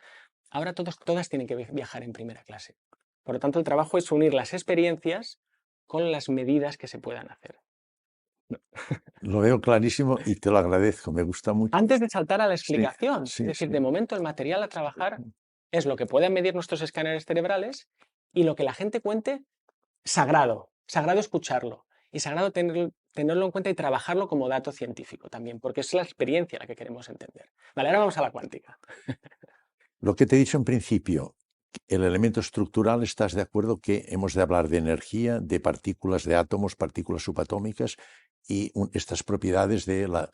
Ahora todas tienen que viajar en primera clase. Por lo tanto, el trabajo es unir las experiencias con las medidas que se puedan hacer. Lo veo clarísimo y te lo agradezco, me gusta mucho. Antes de saltar a la Sí, explicación, sí, es decir, sí. de momento el material a trabajar es lo que puedan medir nuestros escáneres cerebrales y lo que la gente cuente, sagrado escucharlo y sagrado tenerlo en cuenta y trabajarlo como dato científico también, porque es la experiencia la que queremos entender. Vale, ahora vamos a la cuántica. Lo que te he dicho en principio, el elemento estructural, ¿estás de acuerdo que hemos de hablar de energía, de partículas de átomos, partículas subatómicas y estas propiedades de la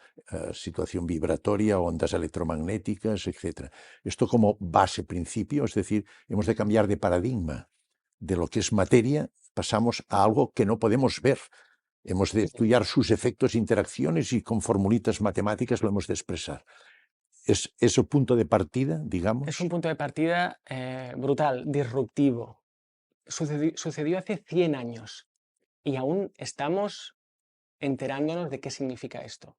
situación vibratoria, ondas electromagnéticas, etcétera? Esto como base, principio, es decir, hemos de cambiar de paradigma. De lo que es materia, pasamos a algo que no podemos ver. Hemos de estudiar sus efectos, interacciones y con formulitas matemáticas lo hemos de expresar. ¿Es ese punto de partida, digamos? Es un punto de partida brutal, disruptivo. Sucedió hace 100 años y aún estamos enterándonos de qué significa esto.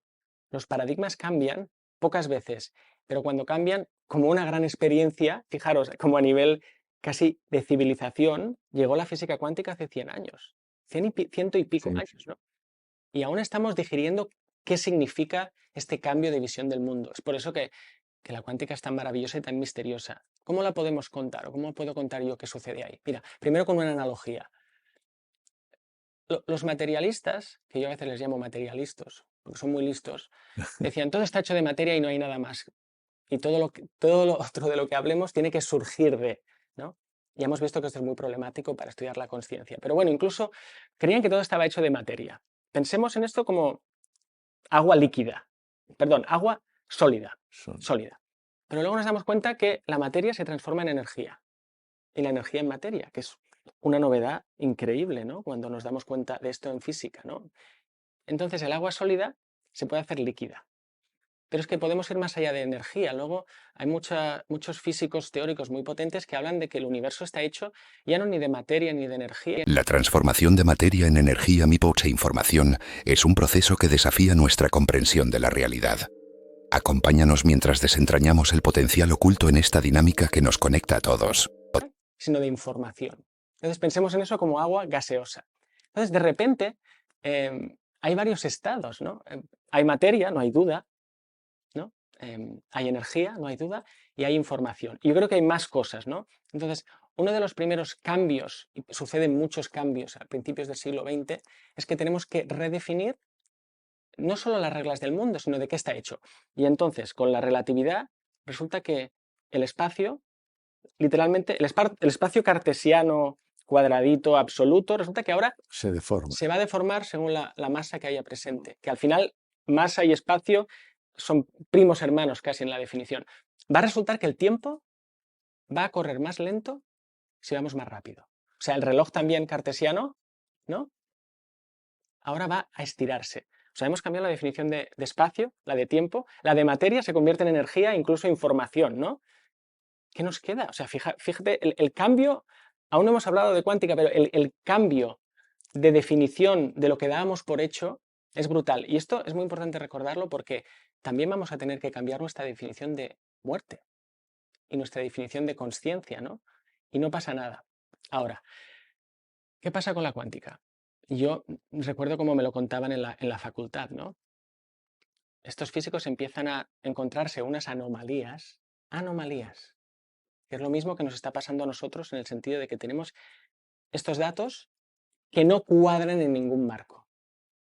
Los paradigmas cambian pocas veces, pero cuando cambian, como una gran experiencia, fijaros, como a nivel casi de civilización, llegó la física cuántica hace 100 años, ciento y pico Sí. años, ¿no? Y aún estamos digiriendo qué significa este cambio de visión del mundo. Es por eso que la cuántica es tan maravillosa y tan misteriosa. ¿Cómo la podemos contar o cómo puedo contar yo qué sucede ahí? Mira, primero con una analogía. Los materialistas, que yo a veces les llamo materialistas, porque son muy listos, decían, todo está hecho de materia y no hay nada más. Y todo lo otro de lo que hablemos tiene que surgir de, ¿no? Ya hemos visto que esto es muy problemático para estudiar la conciencia. Pero bueno, incluso creían que todo estaba hecho de materia. Pensemos en esto como agua líquida, perdón, agua sólida. Pero luego nos damos cuenta que la materia se transforma en energía y la energía en materia, que es una novedad increíble, ¿no? Cuando nos damos cuenta de esto en física, ¿no? Entonces el agua sólida se puede hacer líquida. Pero es que podemos ir más allá de energía. Luego hay muchos físicos teóricos muy potentes que hablan de que el universo está hecho ya no ni de materia ni de energía. La transformación de materia en energía, MIPOX e información es un proceso que desafía nuestra comprensión de la realidad. Acompáñanos mientras desentrañamos el potencial oculto en esta dinámica que nos conecta a todos. Sino de información. Entonces pensemos en eso como agua gaseosa. Entonces de repente hay varios estados, ¿no? Hay materia, no hay duda, ¿no? Hay energía, no hay duda, y hay información. Y yo creo que hay más cosas, ¿no? Entonces, uno de los primeros cambios, y suceden muchos cambios a principios del siglo XX, es que tenemos que redefinir no solo las reglas del mundo, sino de qué está hecho. Y entonces, con la relatividad, resulta que el espacio, literalmente, el espacio cartesiano cuadradito absoluto, resulta que ahora se deforma. Se va a deformar según la masa que haya presente, que al final masa y espacio son primos hermanos casi en la definición. Va a resultar que el tiempo va a correr más lento si vamos más rápido. O sea, el reloj también cartesiano, ¿no? Ahora va a estirarse. O sea, hemos cambiado la definición de espacio, la de tiempo, la de materia se convierte en energía, incluso información, ¿no? ¿Qué nos queda? O sea, fíjate, el cambio, aún no hemos hablado de cuántica, pero el cambio de definición de lo que dábamos por hecho es brutal. Y esto es muy importante recordarlo porque también vamos a tener que cambiar nuestra definición de muerte y nuestra definición de consciencia, ¿no? Y no pasa nada. Ahora, ¿qué pasa con la cuántica? Yo recuerdo cómo me lo contaban en la facultad, ¿no? Estos físicos empiezan a encontrarse unas anomalías, que es lo mismo que nos está pasando a nosotros en el sentido de que tenemos estos datos que no cuadran en ningún marco.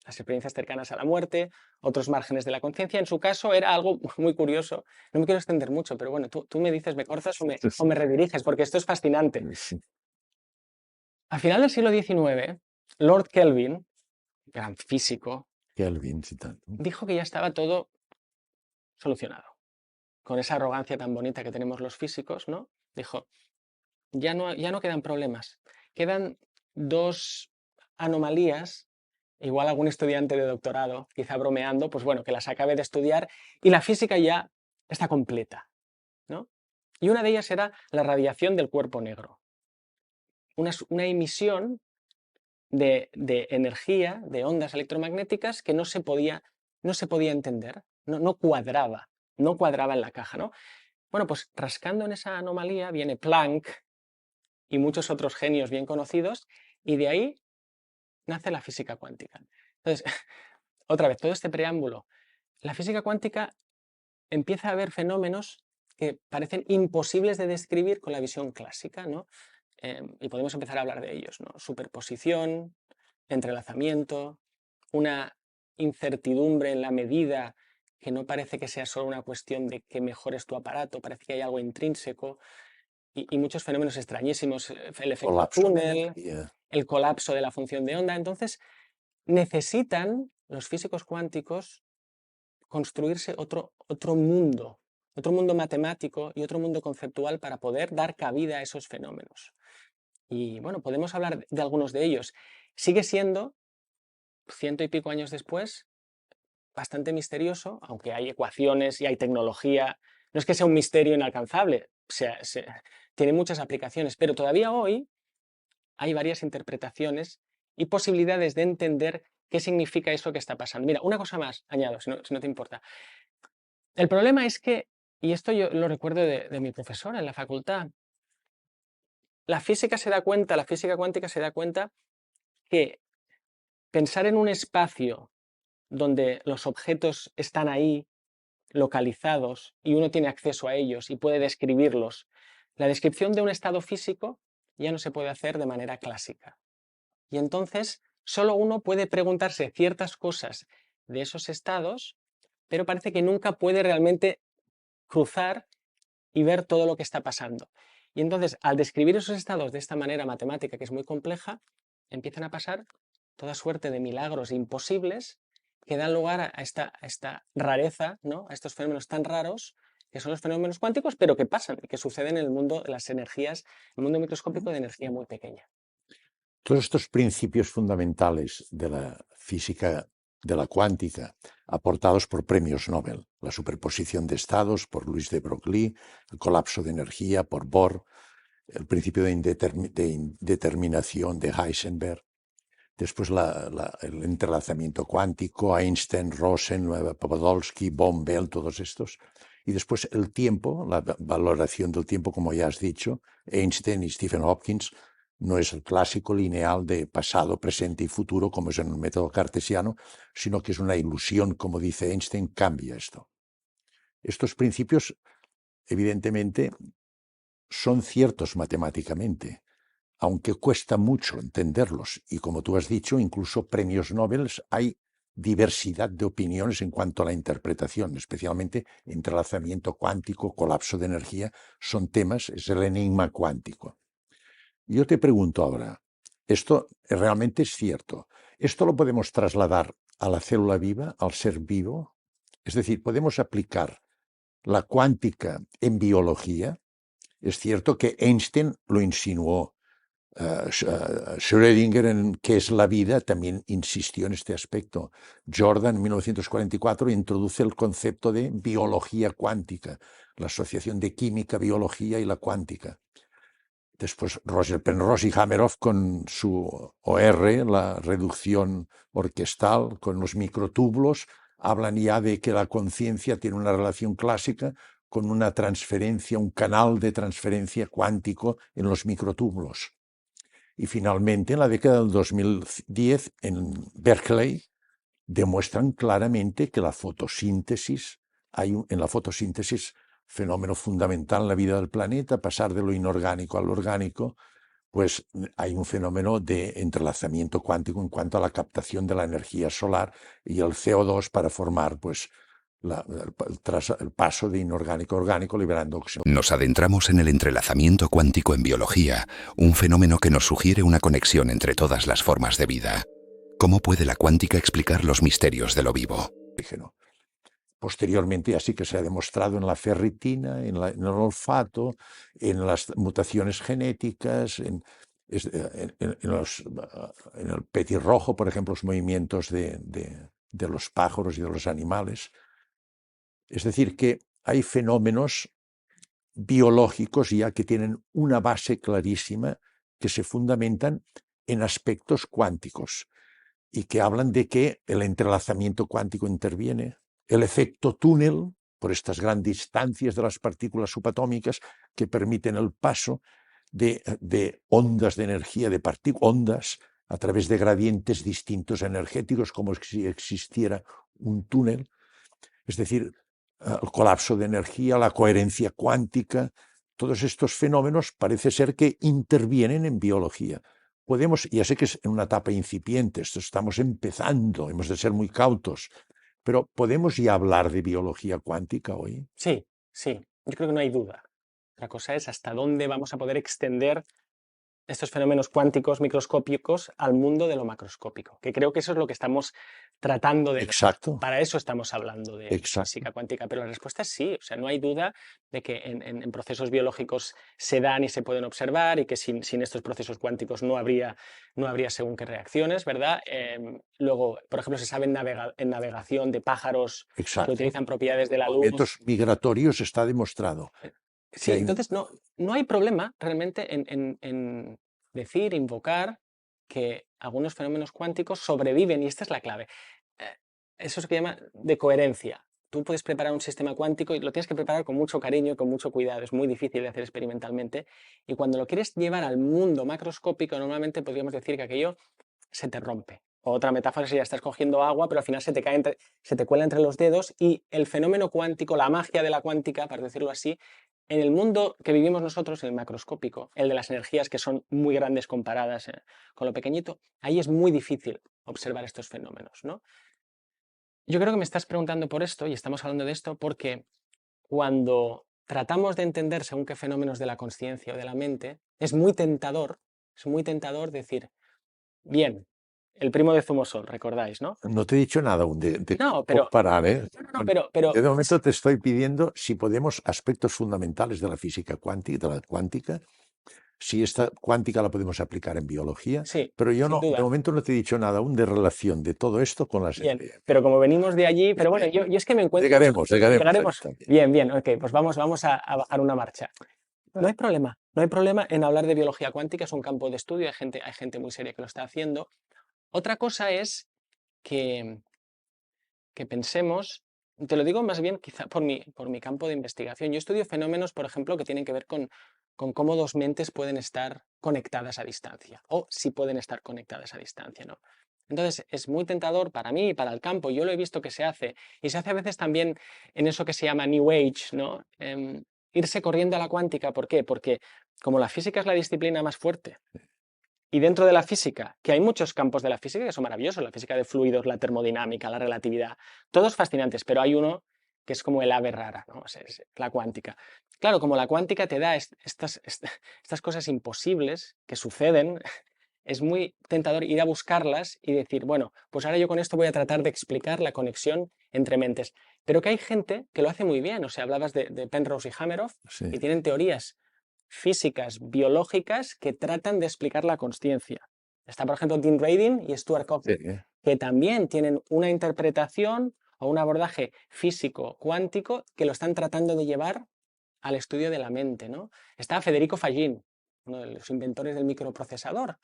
Las experiencias cercanas a la muerte, otros márgenes de la conciencia. En su caso era algo muy curioso. No me quiero extender mucho, pero bueno, tú me dices, me cortas o me rediriges, porque esto es fascinante. Sí. Al final del siglo XIX, Lord Kelvin, gran físico, Kelvin, sí, tanto. dijo que ya estaba todo solucionado. Con esa arrogancia tan bonita que tenemos los físicos, ¿no? Dijo, ya no quedan problemas. Quedan dos anomalías, igual algún estudiante de doctorado, quizá bromeando, pues bueno, que las acabe de estudiar y la física ya está completa, ¿no? Y una de ellas era la radiación del cuerpo negro. Una emisión de energía, de ondas electromagnéticas que no se podía entender, no cuadraba en la caja, ¿no? Bueno, pues rascando en esa anomalía viene Planck y muchos otros genios bien conocidos, y de ahí nace la física cuántica. Entonces, otra vez, todo este preámbulo, la física cuántica empieza a ver fenómenos que parecen imposibles de describir con la visión clásica, ¿no? Y podemos empezar a hablar de ellos, ¿no? Superposición, entrelazamiento, una incertidumbre en la medida que no parece que sea solo una cuestión de que mejores tu aparato, parece que hay algo intrínseco, y muchos fenómenos extrañísimos, el efecto Colapso de túnel, energía. el colapso de la función de onda. Entonces, necesitan los físicos cuánticos construirse otro mundo matemático y otro mundo conceptual para poder dar cabida a esos fenómenos. Y bueno, podemos hablar de algunos de ellos. Sigue siendo, 100 y pico años después, bastante misterioso, aunque hay ecuaciones y hay tecnología. No es que sea un misterio inalcanzable, tiene muchas aplicaciones, pero todavía hoy hay varias interpretaciones y posibilidades de entender qué significa eso que está pasando. Mira, una cosa más, añado, si no te importa. El problema es que, y esto yo lo recuerdo de mi profesora en la facultad, la física cuántica se da cuenta que pensar en un espacio donde los objetos están ahí, localizados, y uno tiene acceso a ellos y puede describirlos, la descripción de un estado físico ya no se puede hacer de manera clásica. Y entonces solo uno puede preguntarse ciertas cosas de esos estados, pero parece que nunca puede realmente cruzar y ver todo lo que está pasando. Y entonces, al describir esos estados de esta manera matemática, que es muy compleja, empiezan a pasar toda suerte de milagros imposibles que dan lugar a esta rareza, ¿no? A estos fenómenos tan raros, que son los fenómenos cuánticos, pero que pasan, que suceden en el mundo de las energías, el mundo microscópico de energía muy pequeña. Todos estos principios fundamentales de la física de la cuántica, aportados por premios Nobel, la superposición de estados por Louis de Broglie, el colapso de energía por Bohr, el principio de indeterminación de Heisenberg, después el entrelazamiento cuántico, Einstein, Rosen, Podolsky, Von Bell, todos estos, y después el tiempo, la valoración del tiempo, como ya has dicho, Einstein y Stephen Hawking. No es el clásico lineal de pasado, presente y futuro, como es en el método cartesiano, sino que es una ilusión, como dice Einstein, cambia esto. Estos principios, evidentemente, son ciertos matemáticamente, aunque cuesta mucho entenderlos. Y como tú has dicho, incluso premios Nobel hay diversidad de opiniones en cuanto a la interpretación, especialmente entrelazamiento cuántico, colapso de energía, son temas, es el enigma cuántico. Yo te pregunto ahora, ¿esto realmente es cierto? ¿Esto lo podemos trasladar a la célula viva, al ser vivo? Es decir, ¿podemos aplicar la cuántica en biología? Es cierto que Einstein lo insinuó. Schrödinger, en ¿Qué es la vida?, también insistió en este aspecto. Jordan, en 1944, introduce el concepto de biología cuántica, la asociación de química, biología y la cuántica. Después Roger Penrose y Hameroff con su OR, la reducción orquestal, con los microtúbulos, hablan ya de que la conciencia tiene una relación clásica con una transferencia, un canal de transferencia cuántico en los microtúbulos. Y finalmente, en la década del 2010, en Berkeley, demuestran claramente que la fotosíntesis, en la fotosíntesis, fenómeno fundamental en la vida del planeta, pasar de lo inorgánico a lo orgánico, pues hay un fenómeno de entrelazamiento cuántico en cuanto a la captación de la energía solar y el CO2 para formar pues el paso de inorgánico a orgánico liberando oxígeno. Nos adentramos en el entrelazamiento cuántico en biología, un fenómeno que nos sugiere una conexión entre todas las formas de vida. ¿Cómo puede la cuántica explicar los misterios de lo vivo? Posteriormente, así que se ha demostrado en la ferritina, en el olfato, en las mutaciones genéticas, en el petirrojo, por ejemplo, los movimientos de los pájaros y de los animales. Es decir, que hay fenómenos biológicos ya que tienen una base clarísima que se fundamentan en aspectos cuánticos y que hablan de que el entrelazamiento cuántico interviene, el efecto túnel, por estas grandes distancias de las partículas subatómicas que permiten el paso, de ondas de energía, de ondas a través de gradientes distintos energéticos, como si existiera un túnel. Es decir, el colapso de energía, la coherencia cuántica, todos estos fenómenos parece ser que intervienen en biología. Podemos, ya sé que es en una etapa incipiente, esto estamos empezando, hemos de ser muy cautos, pero ¿podemos ya hablar de biología cuántica hoy? Sí, sí, yo creo que no hay duda. La cosa es hasta dónde vamos a poder extender estos fenómenos cuánticos microscópicos al mundo de lo macroscópico, que creo que eso es lo que estamos tratando de ver. Exacto, Para eso estamos hablando de exacto. física cuántica, pero la respuesta es sí, o sea, no hay duda de que en procesos biológicos se dan y se pueden observar y que sin estos procesos cuánticos no habría según qué reacciones, ¿verdad? Luego, por ejemplo, se sabe en navegación de pájaros que Exacto. utilizan propiedades de la luz. Movimientos migratorios está demostrado. Sí, entonces no hay problema realmente en decir, invocar que algunos fenómenos cuánticos sobreviven, y esta es la clave. Eso es lo que llama de coherencia. Tú puedes preparar un sistema cuántico y lo tienes que preparar con mucho cariño y con mucho cuidado. Es muy difícil de hacer experimentalmente. Y cuando lo quieres llevar al mundo macroscópico, normalmente podríamos decir que aquello se te rompe. O otra metáfora sería, estás cogiendo agua, pero al final se te cuela entre los dedos, y el fenómeno cuántico, la magia de la cuántica, para decirlo así, en el mundo que vivimos nosotros, en el macroscópico, el de las energías que son muy grandes comparadas con lo pequeñito, ahí es muy difícil observar estos fenómenos, ¿no? Yo creo que me estás preguntando por esto, y estamos hablando de esto, porque cuando tratamos de entender según qué fenómenos de la consciencia o de la mente, es muy tentador decir, bien, el primo de Zumosol, recordáis, ¿no? No te he dicho nada aún de No, pero, parar, ¿eh? no, pero Yo de momento te estoy pidiendo si podemos aspectos fundamentales de la física cuántica, de la cuántica, si esta cuántica la podemos aplicar en biología, sí, pero yo sin no, duda. de momento no te he dicho nada aún de relación de todo esto con las... Bien, pero como venimos de allí, pero bueno, yo es que me encuentro... Llegaremos. Bien, ok, pues vamos a bajar una marcha. No hay problema en hablar de biología cuántica, es un campo de estudio, hay gente muy seria que lo está haciendo. Otra cosa es que pensemos, te lo digo más bien quizá por mi campo de investigación. Yo estudio fenómenos, por ejemplo, que tienen que ver con cómo dos mentes pueden estar conectadas a distancia, o si pueden estar conectadas a distancia, ¿no? Entonces, es muy tentador para mí y para el campo. Yo lo he visto que se hace, y se hace a veces también en eso que se llama New Age, ¿no? Irse corriendo a la cuántica. ¿Por qué? Porque como la física es la disciplina más fuerte, y dentro de la física, que hay muchos campos de la física que son maravillosos, la física de fluidos, la termodinámica, la relatividad, todos fascinantes, pero hay uno que es como el ave rara, ¿no? Es la cuántica. Claro, como la cuántica te da estas cosas imposibles que suceden, es muy tentador ir a buscarlas y decir, bueno, pues ahora yo con esto voy a tratar de explicar la conexión entre mentes. Pero que hay gente que lo hace muy bien, o sea, hablabas de Penrose y Hameroff, Sí. y tienen teorías físicas, biológicas, que tratan de explicar la consciencia. Está, por ejemplo, Dean Radin y Stuart Copeland, que también tienen una interpretación o un abordaje físico cuántico que lo están tratando de llevar al estudio de la mente, ¿no? Está Federico Fagin, uno de los inventores del microprocesador,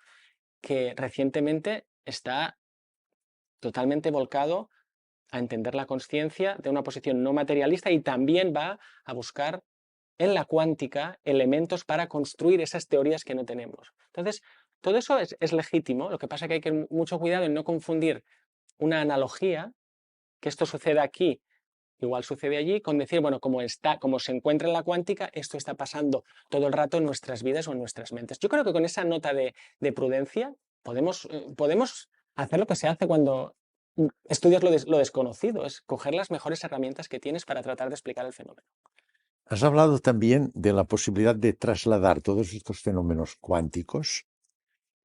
que recientemente está totalmente volcado a entender la consciencia de una posición no materialista, y también va a buscar en la cuántica elementos para construir esas teorías que no tenemos. Entonces, todo eso es legítimo, lo que pasa es que hay que tener mucho cuidado en no confundir una analogía, que esto sucede aquí, igual sucede allí, con decir, bueno, como se encuentra en la cuántica, esto está pasando todo el rato en nuestras vidas o en nuestras mentes. Yo creo que con esa nota de prudencia podemos hacer lo que se hace cuando estudias lo desconocido, es coger las mejores herramientas que tienes para tratar de explicar el fenómeno. Has hablado también de la posibilidad de trasladar todos estos fenómenos cuánticos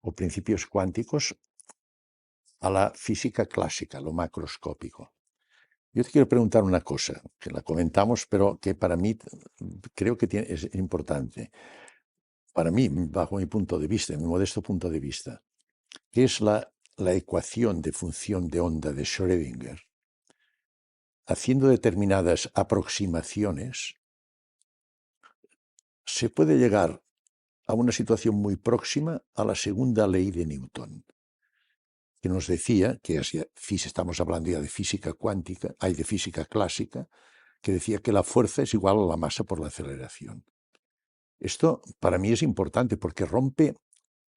o principios cuánticos a la física clásica, lo macroscópico. Yo te quiero preguntar una cosa, que la comentamos, pero que para mí creo que es importante. Para mí, bajo mi punto de vista, mi modesto punto de vista, que es la ecuación de función de onda de Schrödinger, haciendo determinadas aproximaciones, se puede llegar a una situación muy próxima a la segunda ley de Newton, que nos decía, que estamos hablando ya de física cuántica, hay de física clásica, que decía que la fuerza es igual a la masa por la aceleración. Esto para mí es importante porque rompe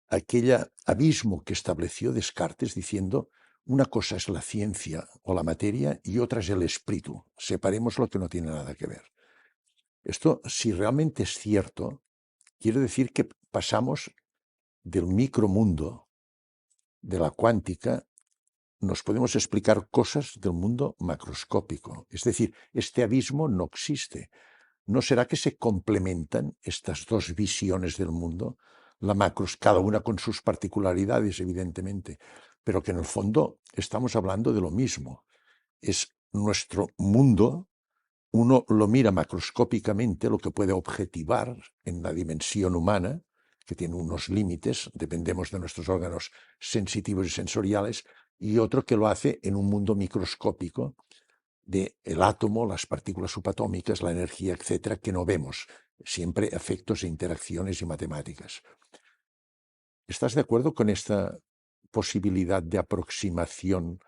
aquel abismo que estableció Descartes diciendo una cosa es la ciencia o la materia y otra es el espíritu. Separemos lo que no tiene nada que ver. Esto, si realmente es cierto, quiere decir que pasamos del micromundo, de la cuántica, nos podemos explicar cosas del mundo macroscópico. Es decir, este abismo no existe. ¿No será que se complementan estas dos visiones del mundo? La macros, cada una con sus particularidades, evidentemente, pero que en el fondo estamos hablando de lo mismo. Es nuestro mundo, uno lo mira macroscópicamente, lo que puede objetivar en la dimensión humana, que tiene unos límites, dependemos de nuestros órganos sensitivos y sensoriales, y otro que lo hace en un mundo microscópico, del átomo, las partículas subatómicas, la energía, etcétera, que no vemos, siempre efectos e interacciones y matemáticas. ¿Estás de acuerdo con esta posibilidad de aproximación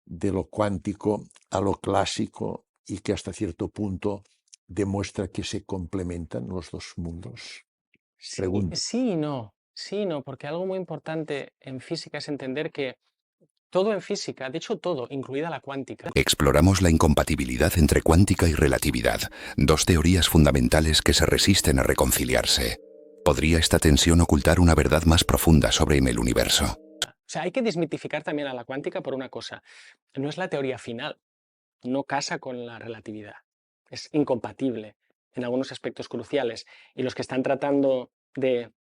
de lo cuántico a lo clásico y que hasta cierto punto demuestra que se complementan los dos mundos? Pregunto. Sí y no, porque algo muy importante en física es entender que todo en física, de hecho todo, incluida la cuántica. Exploramos la incompatibilidad entre cuántica y relatividad, dos teorías fundamentales que se resisten a reconciliarse. ¿Podría esta tensión ocultar una verdad más profunda sobre el universo? O sea, hay que desmitificar también a la cuántica por una cosa. No es la teoría final, no casa con la relatividad. Es incompatible en algunos aspectos cruciales. Y los que están tratando de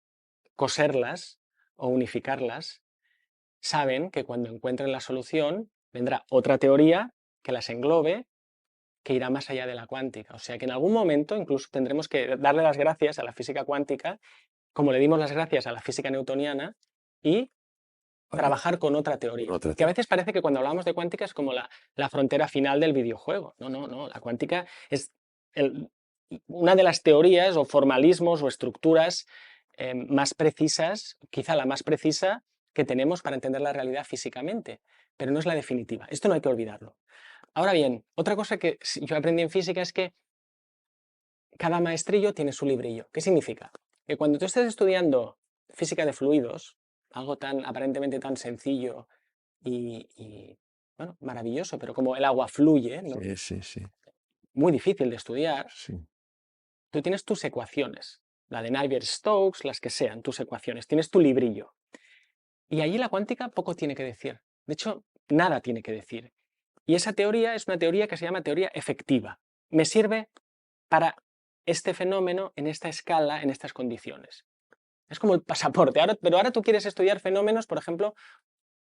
coserlas o unificarlas saben que cuando encuentren la solución vendrá otra teoría que las englobe, que irá más allá de la cuántica. O sea que en algún momento incluso tendremos que darle las gracias a la física cuántica, como le dimos las gracias a la física newtoniana, y trabajar con otra teoría. Que a veces parece que cuando hablamos de cuántica es como la frontera final del videojuego. No. La cuántica es una de las teorías o formalismos o estructuras más precisas, quizá la más precisa que tenemos para entender la realidad físicamente, pero no es la definitiva. Esto no hay que olvidarlo. Ahora bien, otra cosa que yo aprendí en física es que cada maestrillo tiene su librillo. ¿Qué significa? Que cuando tú estés estudiando física de fluidos, algo tan aparentemente tan sencillo y bueno, maravilloso, pero como el agua fluye, ¿no? Sí. Muy difícil de estudiar, Sí. tú tienes tus ecuaciones, la de Navier-Stokes, las que sean, tus ecuaciones, tienes tu librillo. Y allí la cuántica poco tiene que decir. De hecho, nada tiene que decir. Y esa teoría es una teoría que se llama teoría efectiva. Me sirve para este fenómeno en esta escala, en estas condiciones. Es como el pasaporte. Pero ahora tú quieres estudiar fenómenos, por ejemplo,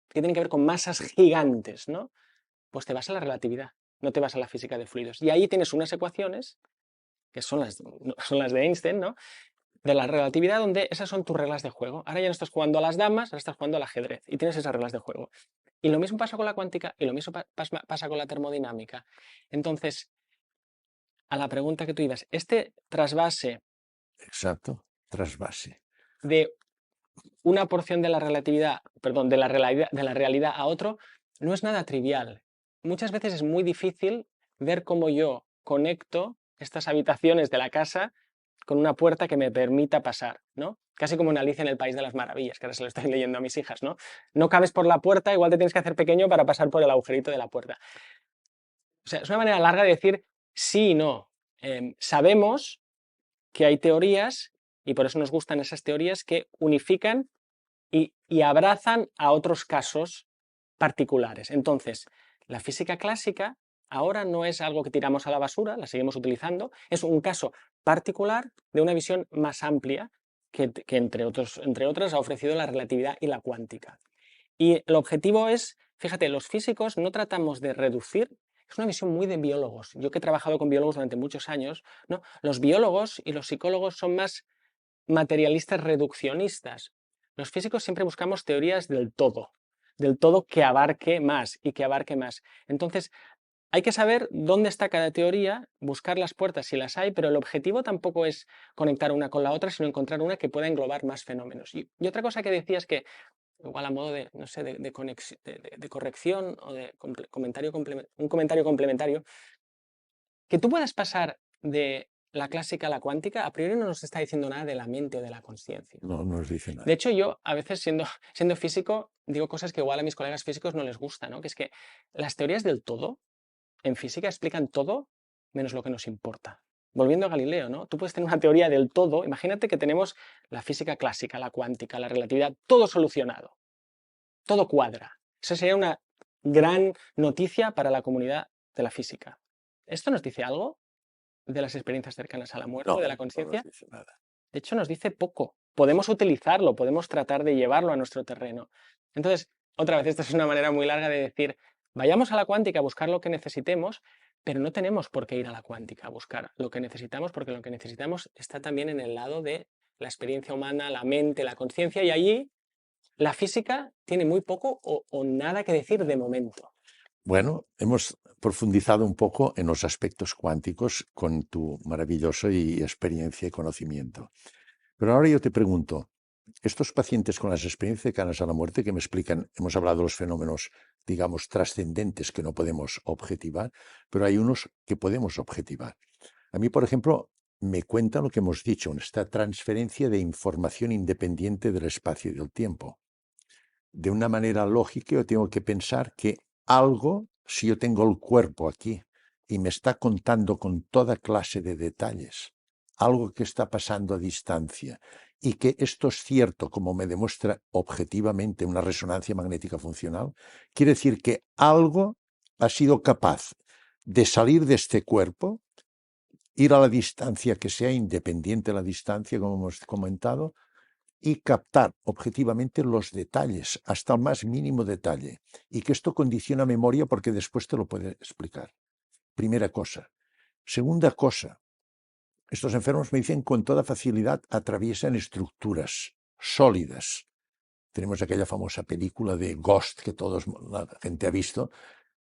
que tienen que ver con masas gigantes, ¿no? Pues te vas a la relatividad, no te vas a la física de fluidos. Y ahí tienes unas ecuaciones, que son las de Einstein, ¿no? De la relatividad, donde esas son tus reglas de juego. Ahora ya no estás jugando a las damas, ahora estás jugando al ajedrez y tienes esas reglas de juego. Y lo mismo pasa con la cuántica y lo mismo pasa con la termodinámica. Entonces, a la pregunta que tú ibas, este trasvase. Exacto, trasvase. De una porción de la relatividad, perdón, de la realidad a otro, no es nada trivial. Muchas veces es muy difícil ver cómo yo conecto estas habitaciones de la casa con una puerta que me permita pasar, ¿no? Casi como en Alicia en el País de las Maravillas, que ahora se lo estoy leyendo a mis hijas, ¿no? No cabes por la puerta, igual te tienes que hacer pequeño para pasar por el agujerito de la puerta. O sea, es una manera larga de decir sí y no. Sabemos que hay teorías, y por eso nos gustan esas teorías, que unifican y abrazan a otros casos particulares. Entonces, la física clásica ahora no es algo que tiramos a la basura, la seguimos utilizando, es un caso particular de una visión más amplia que entre otras ha ofrecido la relatividad y la cuántica. Y el objetivo es, fíjate, los físicos no tratamos de reducir, es una visión muy de biólogos. Yo que he trabajado con biólogos durante muchos años, ¿no? Los biólogos y los psicólogos son más materialistas reduccionistas. Los físicos siempre buscamos teorías del todo que abarque más y que abarque más. Entonces, hay que saber dónde está cada teoría, buscar las puertas si las hay, pero el objetivo tampoco es conectar una con la otra, sino encontrar una que pueda englobar más fenómenos. Y otra cosa que decía es que, igual a modo de, no sé, de corrección o de un comentario complementario, que tú puedas pasar de la clásica, la cuántica, a priori no nos está diciendo nada de la mente o de la conciencia. No nos dice nada. De hecho, yo a veces siendo físico digo cosas que igual a mis colegas físicos no les gusta, ¿no? Que es que las teorías del todo en física explican todo menos lo que nos importa. Volviendo a Galileo, ¿no? Tú puedes tener una teoría del todo, imagínate que tenemos la física clásica, la cuántica, la relatividad, todo solucionado, todo cuadra. Eso sería una gran noticia para la comunidad de la física. ¿Esto nos dice algo de las experiencias cercanas a la muerte o de la No conciencia? nos dice nada. De hecho, nos dice poco. Podemos utilizarlo, podemos tratar de llevarlo a nuestro terreno. Entonces, otra vez, esta es una manera muy larga de decir, vayamos a la cuántica a buscar lo que necesitemos, pero no tenemos por qué ir a la cuántica a buscar lo que necesitamos, porque lo que necesitamos está también en el lado de la experiencia humana, la mente, la conciencia, y allí la física tiene muy poco o nada que decir de momento. Bueno, hemos profundizado un poco en los aspectos cuánticos con tu maravilloso y experiencia y conocimiento. Pero ahora yo te pregunto, estos pacientes con las experiencias cercanas a la muerte que me explican, hemos hablado de los fenómenos, digamos, trascendentes que no podemos objetivar, pero hay unos que podemos objetivar. A mí, por ejemplo, me cuentan lo que hemos dicho, esta transferencia de información independiente del espacio y del tiempo. De una manera lógica yo tengo que pensar que algo, si yo tengo el cuerpo aquí y me está contando con toda clase de detalles, algo que está pasando a distancia y que esto es cierto, como me demuestra objetivamente una resonancia magnética funcional, quiere decir que algo ha sido capaz de salir de este cuerpo, ir a la distancia que sea independiente de la distancia, como hemos comentado, y captar objetivamente los detalles, hasta el más mínimo detalle, y que esto condiciona memoria porque después te lo puede explicar. Primera cosa. Segunda cosa, estos enfermos me dicen con toda facilidad atraviesan estructuras sólidas. Tenemos aquella famosa película de Ghost que la gente ha visto,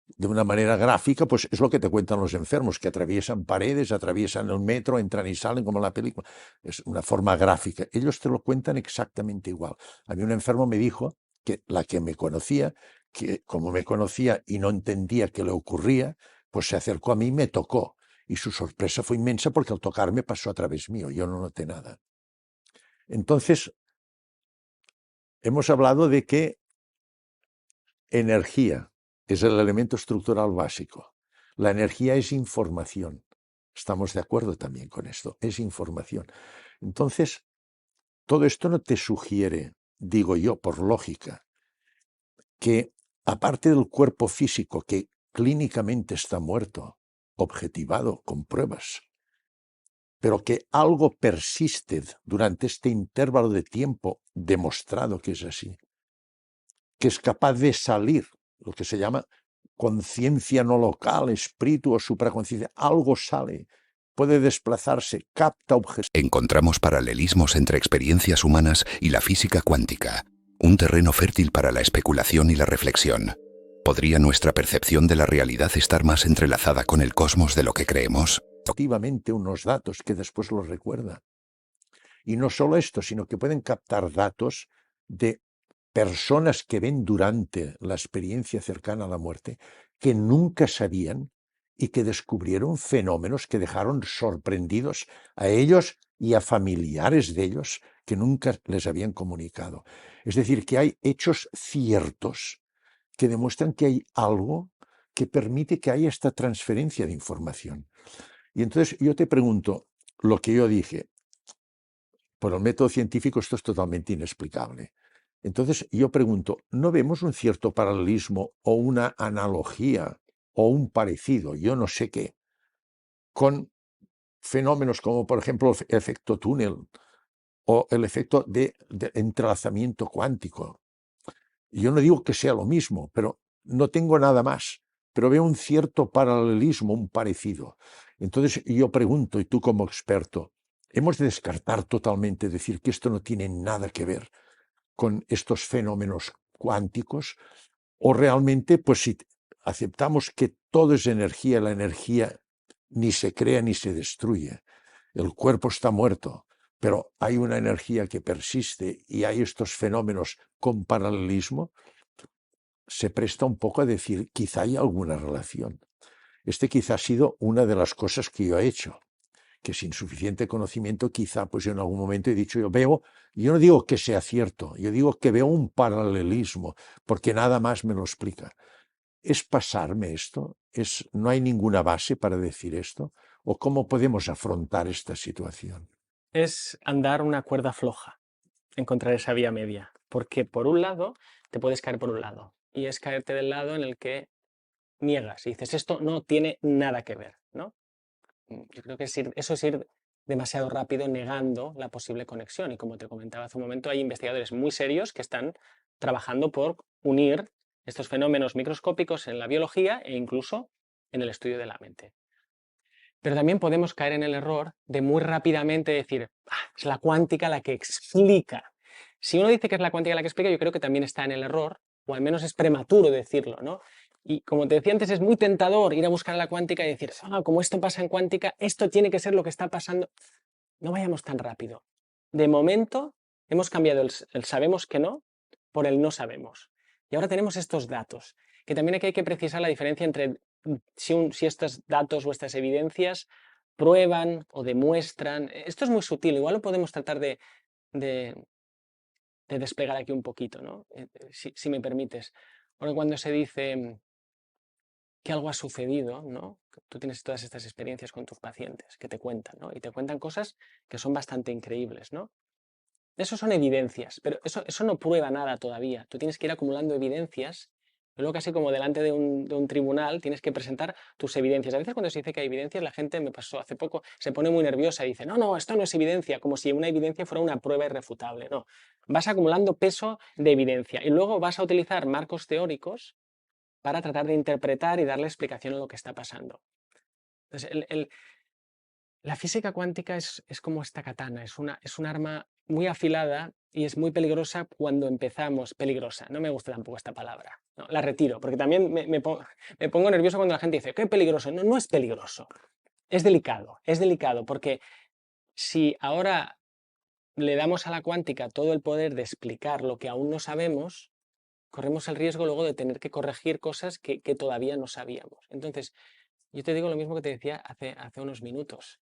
de una manera gráfica, pues es lo que te cuentan los enfermos, que atraviesan paredes, atraviesan el metro, entran y salen como en la película. Es una forma gráfica. Ellos te lo cuentan exactamente igual. A mí un enfermo me dijo que la que me conocía, que como me conocía y no entendía qué le ocurría, pues se acercó a mí y me tocó. Y su sorpresa fue inmensa porque al tocarme pasó a través mío. Yo no noté nada. Entonces, hemos hablado de que energía es el elemento estructural básico. La energía es información. Estamos de acuerdo también con esto. Es información. Entonces, todo esto no te sugiere, digo yo, por lógica, que aparte del cuerpo físico que clínicamente está muerto, objetivado con pruebas, pero que algo persiste durante este intervalo de tiempo demostrado que es así, que es capaz de salir, lo que se llama conciencia no local, espíritu o supraconciencia, algo sale, puede desplazarse, capta objetos. Encontramos paralelismos entre experiencias humanas y la física cuántica, un terreno fértil para la especulación y la reflexión. ¿Podría nuestra percepción de la realidad estar más entrelazada con el cosmos de lo que creemos? Activamente unos datos que después los recuerda. Y no solo esto, sino que pueden captar datos de personas que ven durante la experiencia cercana a la muerte, que nunca sabían y que descubrieron fenómenos que dejaron sorprendidos a ellos y a familiares de ellos que nunca les habían comunicado. Es decir, que hay hechos ciertos que demuestran que hay algo que permite que haya esta transferencia de información. Y entonces yo te pregunto, lo que yo dije, por el método científico esto es totalmente inexplicable. Entonces yo pregunto, ¿no vemos un cierto paralelismo o una analogía o un parecido, yo no sé qué, con fenómenos como por ejemplo el efecto túnel o el efecto de entrelazamiento cuántico? Yo no digo que sea lo mismo, pero no tengo nada más, pero veo un cierto paralelismo, un parecido. Entonces yo pregunto, y tú como experto, ¿hemos de descartar totalmente, decir que esto no tiene nada que ver con estos fenómenos cuánticos? ¿O realmente, pues si aceptamos que todo es energía, la energía ni se crea ni se destruye, el cuerpo está muerto, pero hay una energía que persiste y hay estos fenómenos con paralelismo, se presta un poco a decir, quizá hay alguna relación. Quizá ha sido una de las cosas que yo he hecho, que sin suficiente conocimiento quizá pues en algún momento he dicho, yo no digo que sea cierto, yo digo que veo un paralelismo, porque nada más me lo explica. ¿Es pasarme esto? ¿No hay ninguna base para decir esto? ¿O cómo podemos afrontar esta situación? Es andar una cuerda floja, encontrar esa vía media, porque por un lado te puedes caer por un lado, y es caerte del lado en el que niegas y dices, esto no tiene nada que ver, ¿no? Yo creo que eso es ir demasiado rápido negando la posible conexión, y como te comentaba hace un momento, hay investigadores muy serios que están trabajando por unir estos fenómenos microscópicos en la biología e incluso en el estudio de la mente. Pero también podemos caer en el error de muy rápidamente decir, es la cuántica la que explica. Si uno dice que es la cuántica la que explica, yo creo que también está en el error, o al menos es prematuro decirlo, ¿no? Y como te decía antes, es muy tentador ir a buscar la cuántica y decir, como esto pasa en cuántica, esto tiene que ser lo que está pasando. No vayamos tan rápido. De momento, hemos cambiado el sabemos que no por el no sabemos. Y ahora tenemos estos datos, que también aquí hay que precisar la diferencia entre si estos datos o estas evidencias prueban o demuestran. Esto es muy sutil, igual lo podemos tratar de desplegar aquí un poquito, ¿no? Si me permites. Porque cuando se dice que algo ha sucedido, ¿no? Tú tienes todas estas experiencias con tus pacientes que te cuentan, ¿no? Y te cuentan cosas que son bastante increíbles, ¿no? Eso son evidencias, pero eso no prueba nada todavía. Tú tienes que ir acumulando evidencias, y luego casi como delante de un tribunal tienes que presentar tus evidencias. A veces cuando se dice que hay evidencias, la gente, me pasó hace poco, se pone muy nerviosa y dice, no, esto no es evidencia, como si una evidencia fuera una prueba irrefutable. No, vas acumulando peso de evidencia y luego vas a utilizar marcos teóricos para tratar de interpretar y darle explicación a lo que está pasando. Entonces, la física cuántica es como esta katana, es un arma muy afilada y es muy peligrosa cuando empezamos. Peligrosa, no me gusta tampoco esta palabra, no, la retiro, porque también me pongo nervioso cuando la gente dice, qué peligroso. No, no es peligroso, es delicado, porque si ahora le damos a la cuántica todo el poder de explicar lo que aún no sabemos, corremos el riesgo luego de tener que corregir cosas que todavía no sabíamos. Entonces, yo te digo lo mismo que te decía hace unos minutos.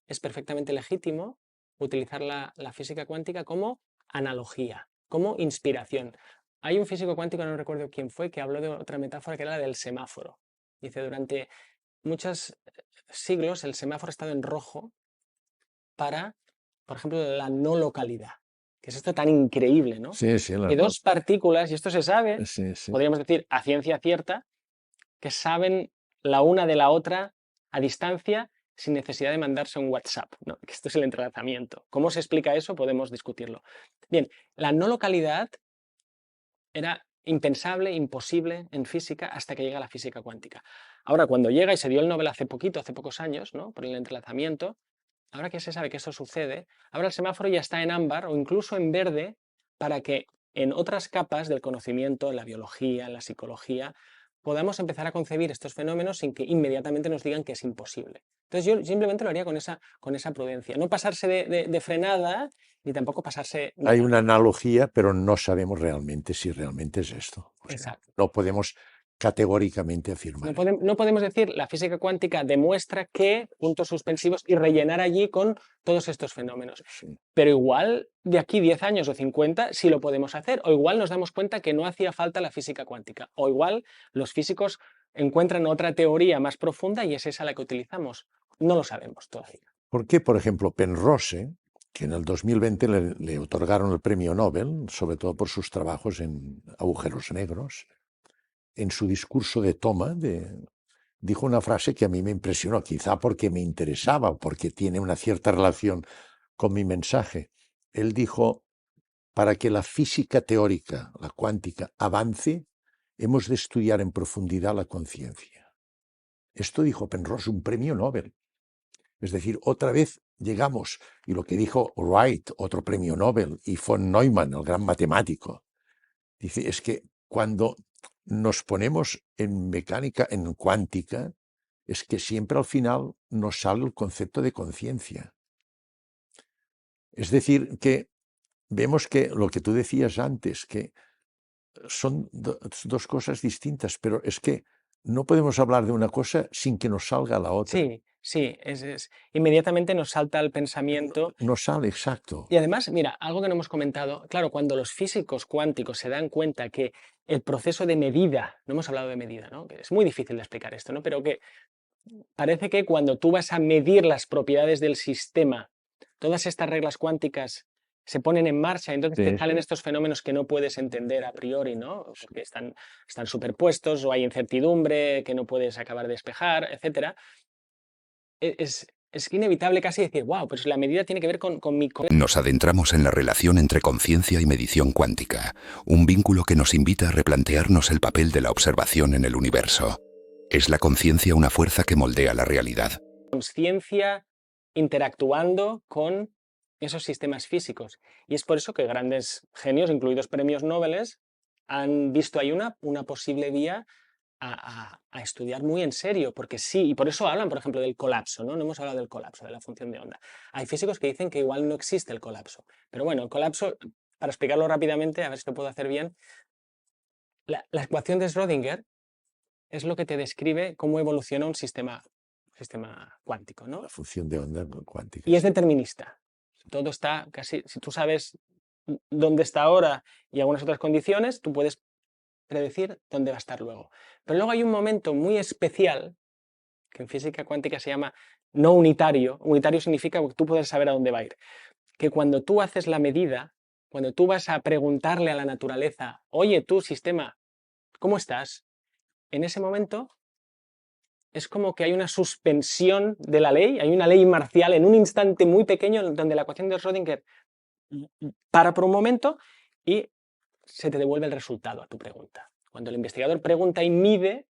Es perfectamente legítimo utilizar la física cuántica como analogía, como inspiración. Hay un físico cuántico, no recuerdo quién fue, que habló de otra metáfora que era la del semáforo. Dice, durante muchos siglos el semáforo ha estado en rojo para, por ejemplo, la no localidad. Que es esto tan increíble, ¿no? Sí, Que dos partículas, y esto se sabe, sí. podríamos decir a ciencia cierta, que saben la una de la otra a distancia sin necesidad de mandarse un WhatsApp, ¿no? Que esto es el entrelazamiento. ¿Cómo se explica eso? Podemos discutirlo. Bien, la no localidad era impensable, imposible en física hasta que llega la física cuántica. Ahora, cuando llega, y se dio el Nobel hace pocos años, ¿no? Por el entrelazamiento, ahora que se sabe que eso sucede, ahora el semáforo ya está en ámbar o incluso en verde para que en otras capas del conocimiento, en la biología, en la psicología, podamos empezar a concebir estos fenómenos sin que inmediatamente nos digan que es imposible. Entonces yo simplemente lo haría con esa prudencia. No pasarse de frenada ni tampoco pasarse... Hay una analogía, pero no sabemos realmente si realmente es esto. O sea, exacto. no podemos categóricamente afirmar. No podemos decir la física cuántica demuestra que, puntos suspensivos, y rellenar allí con todos estos fenómenos. Sí. Pero igual de aquí 10 años o 50 sí lo podemos hacer, o igual nos damos cuenta que no hacía falta la física cuántica, o igual los físicos encuentran otra teoría más profunda y es esa la que utilizamos. No lo sabemos todavía. ¿Por qué, por ejemplo, Penrose, que en el 2020 le otorgaron el premio Nobel, sobre todo por sus trabajos en agujeros negros, en su discurso de toma dijo una frase que a mí me impresionó, quizá porque me interesaba, porque tiene una cierta relación con mi mensaje. Él dijo, para que la física teórica, la cuántica, avance, hemos de estudiar en profundidad la conciencia. Esto dijo Penrose, un premio Nobel. Es decir, otra vez llegamos, y lo que dijo Wright, otro premio Nobel, y von Neumann, el gran matemático, dice, es que cuando nos ponemos en mecánica, en cuántica, es que siempre al final nos sale el concepto de conciencia. Es decir, que vemos que lo que tú decías antes, que son dos cosas distintas, pero es que No podemos hablar de una cosa sin que nos salga la otra. Sí, sí, inmediatamente nos salta al pensamiento. No sale, exacto. Y además, mira, algo que no hemos comentado, claro, cuando los físicos cuánticos se dan cuenta que el proceso de medida, no hemos hablado de medida, ¿no? Que es muy difícil de explicar esto, ¿no? Pero que parece que cuando tú vas a medir las propiedades del sistema, todas estas reglas cuánticas se ponen en marcha, entonces te Sí. salen estos fenómenos que no puedes entender a priori, ¿no? Porque están superpuestos o hay incertidumbre que no puedes acabar de despejar, etc. Es inevitable casi decir, wow, pues la medida tiene que ver con mi... Nos adentramos en la relación entre conciencia y medición cuántica, un vínculo que nos invita a replantearnos el papel de la observación en el universo. ¿Es la conciencia una fuerza que moldea la realidad? Conciencia interactuando con esos sistemas físicos. Y es por eso que grandes genios, incluidos premios Nobel, han visto ahí una posible vía a estudiar muy en serio, porque sí, y por eso hablan, por ejemplo, del colapso, ¿no? No hemos hablado del colapso, de la función de onda. Hay físicos que dicen que igual no existe el colapso, pero bueno, el colapso, para explicarlo rápidamente, a ver si lo puedo hacer bien, la ecuación de Schrödinger es lo que te describe cómo evoluciona un sistema cuántico, ¿no? La función de onda cuántica. Y es determinista. Todo está casi, si tú sabes dónde está ahora y algunas otras condiciones, tú puedes predecir dónde va a estar luego. Pero luego hay un momento muy especial, que en física cuántica se llama no unitario. Unitario significa que tú puedes saber a dónde va a ir. Que cuando tú haces la medida, cuando tú vas a preguntarle a la naturaleza, oye, tú, sistema, ¿cómo estás? En ese momento es como que hay una suspensión de la ley, hay una ley marcial en un instante muy pequeño donde la ecuación de Schrödinger para por un momento y se te devuelve el resultado a tu pregunta. Cuando el investigador pregunta y mide,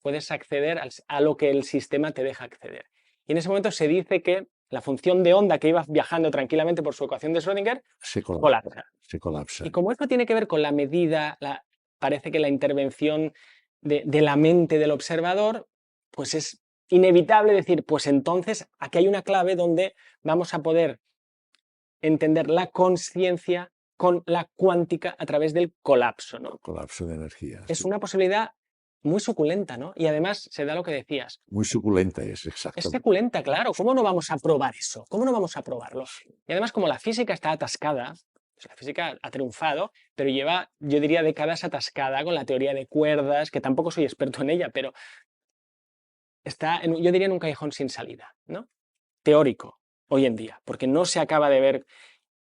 puedes acceder a lo que el sistema te deja acceder. Y en ese momento se dice que la función de onda que iba viajando tranquilamente por su ecuación de Schrödinger colapsa. Se colapsa. Y como esto tiene que ver con la medida, parece que la intervención de la mente del observador, pues es inevitable decir, pues entonces aquí hay una clave donde vamos a poder entender la consciencia con la cuántica a través del colapso, ¿no? Colapso de energía. Es una posibilidad muy suculenta, ¿no? Y además se da lo que decías. Muy suculenta es, exacto. Es suculenta, claro. ¿Cómo no vamos a probar eso? ¿Cómo no vamos a probarlo? Y además, como la física está atascada, pues la física ha triunfado, pero lleva, yo diría, décadas atascada con la teoría de cuerdas, que tampoco soy experto en ella, pero está, yo diría, en un callejón sin salida, ¿no? Teórico, hoy en día, porque no se acaba de ver.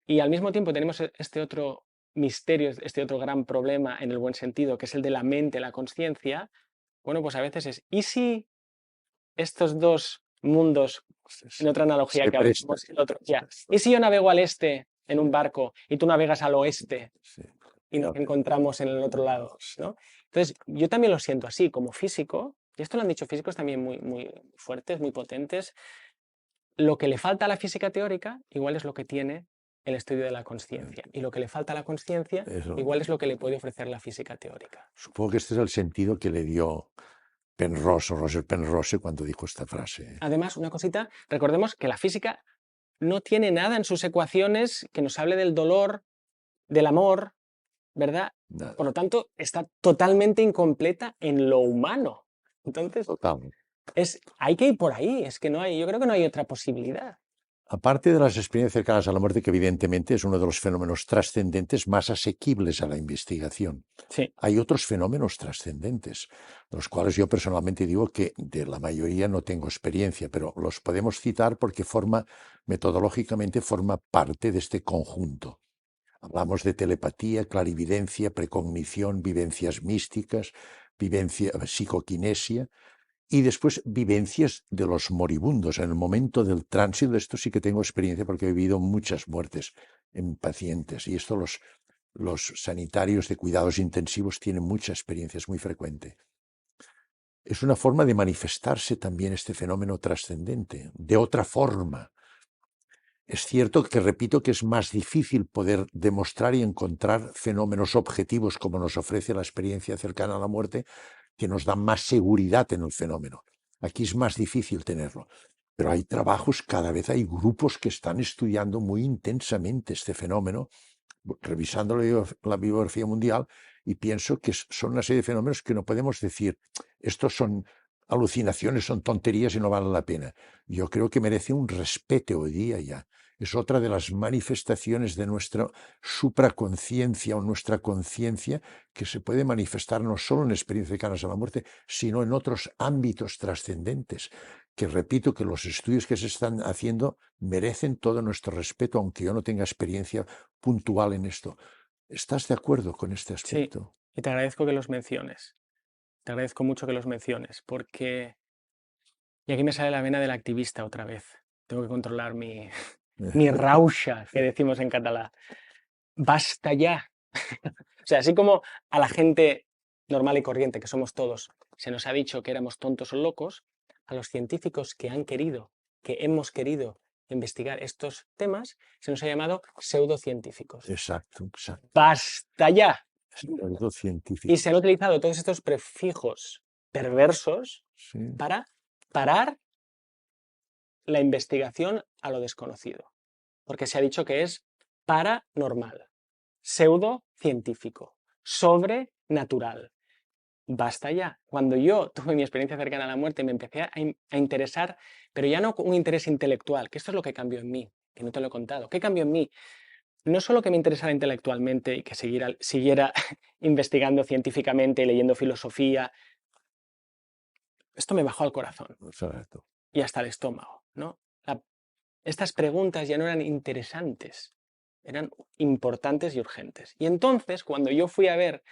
Y al mismo tiempo tenemos este otro misterio, este otro gran problema en el buen sentido, que es el de la mente, la conciencia. Bueno, pues a veces es, ¿y si estos dos mundos, en otra analogía que hablamos, el otro, ya, ¿y si yo navego al este en un barco y tú navegas al oeste y nos encontramos en el otro lado, ¿no? Entonces, yo también lo siento así, como físico, y esto lo han dicho físicos también muy, muy fuertes, muy potentes, lo que le falta a la física teórica igual es lo que tiene el estudio de la consciencia. Y lo que le falta a la consciencia igual es lo que le puede ofrecer la física teórica. Supongo que este es el sentido que le dio Penrose, Roger Penrose, cuando dijo esta frase. Además, una cosita, recordemos que la física no tiene nada en sus ecuaciones que nos hable del dolor, del amor, ¿verdad? Nada. Por lo tanto, está totalmente incompleta en lo humano. Entonces, Total. hay que ir por ahí, es que no hay, yo creo que no hay otra posibilidad. Aparte de las experiencias cercanas a la muerte, que evidentemente es uno de los fenómenos trascendentes más asequibles a la investigación, sí. Hay otros fenómenos trascendentes, de los cuales yo personalmente digo que de la mayoría no tengo experiencia, pero los podemos citar porque metodológicamente forma parte de este conjunto. Hablamos de telepatía, clarividencia, precognición, vivencias místicas, psicoquinesia, y después vivencias de los moribundos. En el momento del tránsito, de esto sí que tengo experiencia porque he vivido muchas muertes en pacientes. Y esto los sanitarios de cuidados intensivos tienen mucha experiencia, es muy frecuente. Es una forma de manifestarse también este fenómeno trascendente, de otra forma. Es cierto que, repito, que es más difícil poder demostrar y encontrar fenómenos objetivos como nos ofrece la experiencia cercana a la muerte, que nos dan más seguridad en el fenómeno. Aquí es más difícil tenerlo. Pero hay trabajos, cada vez hay grupos que están estudiando muy intensamente este fenómeno revisando la bibliografía mundial, y pienso que son una serie de fenómenos que no podemos decir, estos son alucinaciones, son tonterías y no valen la pena. Yo creo que merece un respeto hoy día ya. Es otra de las manifestaciones de nuestra supraconciencia o nuestra conciencia que se puede manifestar no solo en experiencias cercanas a la muerte, sino en otros ámbitos trascendentes, que repito que los estudios que se están haciendo merecen todo nuestro respeto, aunque yo no tenga experiencia puntual en esto. ¿Estás de acuerdo con este aspecto? Sí, y te agradezco que los menciones. Te agradezco mucho que los menciones, porque... Y aquí me sale la vena del activista otra vez. Tengo que controlar mi rauxa, que decimos en catalán. ¡Basta ya! O sea, así como a la gente normal y corriente, que somos todos, se nos ha dicho que éramos tontos o locos, a los científicos que hemos querido investigar estos temas, se nos ha llamado pseudocientíficos. Exacto, exacto. ¡Basta ya! Pseudocientífico. Y se han utilizado todos estos prefijos perversos Sí. para parar la investigación a lo desconocido. Porque se ha dicho que es paranormal, pseudocientífico, sobrenatural. Basta ya. Cuando yo tuve mi experiencia cercana a la muerte, me empecé a interesar, pero ya no con un interés intelectual, que esto es lo que cambió en mí, que no te lo he contado. ¿Qué cambió en mí? No solo que me interesara intelectualmente y que siguiera investigando científicamente y leyendo filosofía. Esto me bajó al corazón Exacto. y hasta el estómago, ¿no? Estas preguntas ya no eran interesantes, eran importantes y urgentes. Y entonces, cuando yo fui a ver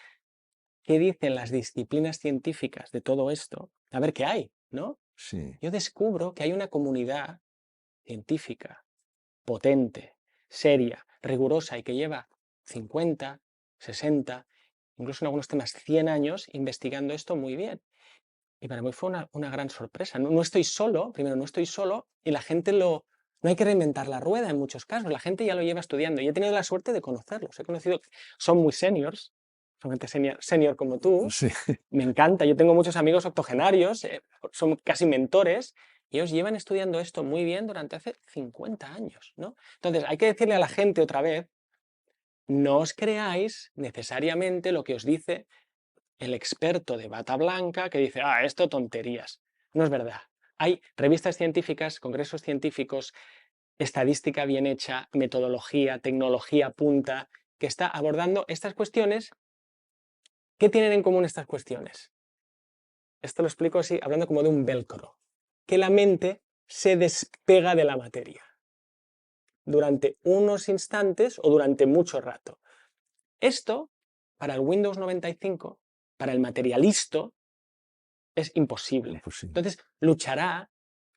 qué dicen las disciplinas científicas de todo esto, a ver qué hay, ¿no? Sí. Yo descubro que hay una comunidad científica potente, seria, rigurosa y que lleva 50, 60, incluso en algunos temas 100 años investigando esto muy bien. Y para mí fue una gran sorpresa. No estoy solo, primero no estoy solo, y la gente no hay que reinventar la rueda en muchos casos, la gente ya lo lleva estudiando y he tenido la suerte de conocerlos. He conocido, son muy seniors, son gente senior como tú, Sí. me encanta, yo tengo muchos amigos octogenarios, son casi mentores, y ellos llevan estudiando esto muy bien durante hace 50 años, ¿no? Entonces hay que decirle a la gente otra vez, no os creáis necesariamente lo que os dice el experto de bata blanca que dice, esto tonterías. No es verdad. Hay revistas científicas, congresos científicos, estadística bien hecha, metodología, tecnología punta, que está abordando estas cuestiones. ¿Qué tienen en común estas cuestiones? Esto lo explico así, hablando como de un velcro. Que la mente se despega de la materia durante unos instantes o durante mucho rato. Esto, para el Windows 95, para el materialista, es imposible. Entonces, luchará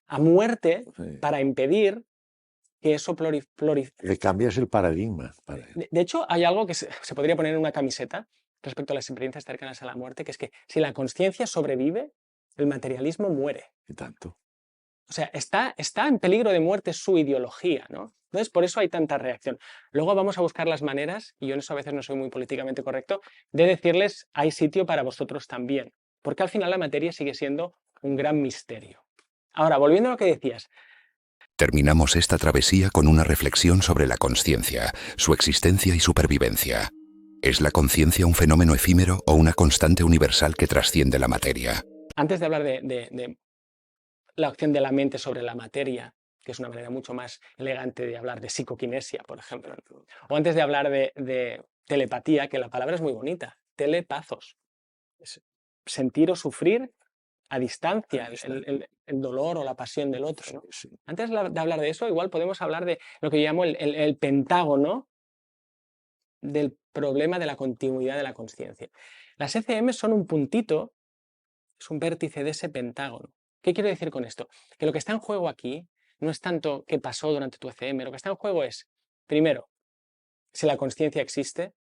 a muerte para impedir que eso Le cambias el paradigma. De hecho, hay algo que se podría poner en una camiseta respecto a las experiencias cercanas a la muerte, que es que si la conciencia sobrevive, el materialismo muere. ¿Qué tanto? O sea, está en peligro de muerte su ideología, ¿no? Entonces, por eso hay tanta reacción. Luego vamos a buscar las maneras, y yo en eso a veces no soy muy políticamente correcto, de decirles, hay sitio para vosotros también. Porque al final la materia sigue siendo un gran misterio. Ahora, volviendo a lo que decías. Terminamos esta travesía con una reflexión sobre la consciencia, su existencia y supervivencia. ¿Es la conciencia un fenómeno efímero o una constante universal que trasciende la materia? Antes de hablar de la acción de la mente sobre la materia, que es una manera mucho más elegante de hablar de psicoquinesia, por ejemplo, o antes de hablar de telepatía, que la palabra es muy bonita, telepazos, es sentir o sufrir a distancia el dolor o la pasión del otro, ¿no? Sí. Antes de hablar de eso, igual podemos hablar de lo que yo llamo el pentágono del problema de la continuidad de la conciencia. Las ECM son un puntito, es un vértice de ese pentágono. ¿Qué quiero decir con esto? Que lo que está en juego aquí no es tanto qué pasó durante tu ECM, lo que está en juego es, primero, si la conciencia existe,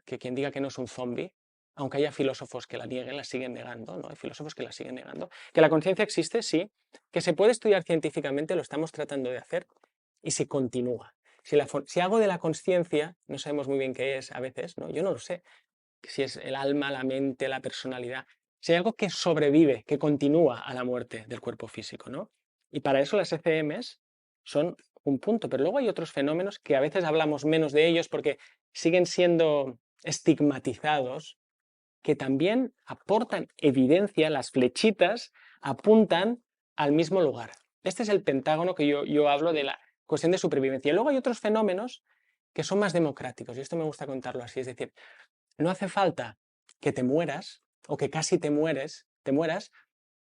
que quien diga que no es un zombie, aunque haya filósofos que la nieguen, la siguen negando, ¿no? Hay filósofos que la siguen negando. Que la conciencia existe, sí. Que se puede estudiar científicamente, lo estamos tratando de hacer, y se continúa. Si hago de la conciencia, no sabemos muy bien qué es a veces, ¿no? Yo no lo sé. Si es el alma, la mente, la personalidad. Si hay algo que sobrevive, que continúa a la muerte del cuerpo físico, ¿no? Y para eso las ECMs son un punto, pero luego hay otros fenómenos que a veces hablamos menos de ellos porque siguen siendo estigmatizados, que también aportan evidencia, las flechitas apuntan al mismo lugar. Este es el pentágono que yo hablo de la cuestión de supervivencia. Y luego hay otros fenómenos que son más democráticos, y esto me gusta contarlo así, es decir, no hace falta que te mueras o que casi te mueras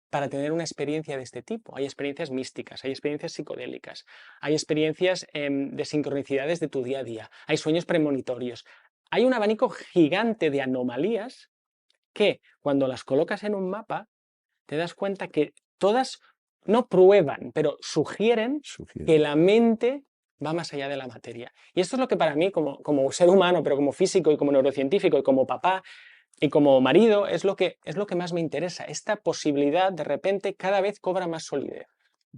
para tener una experiencia de este tipo. Hay experiencias místicas, hay experiencias psicodélicas, hay experiencias de sincronicidades de tu día a día, hay sueños premonitorios. Hay un abanico gigante de anomalías que cuando las colocas en un mapa te das cuenta que todas no prueban, pero sugieren que la mente va más allá de la materia. Y esto es lo que para mí, como ser humano, pero como físico y como neurocientífico y como papá y como marido, es lo que más me interesa. Esta posibilidad de repente cada vez cobra más solidez.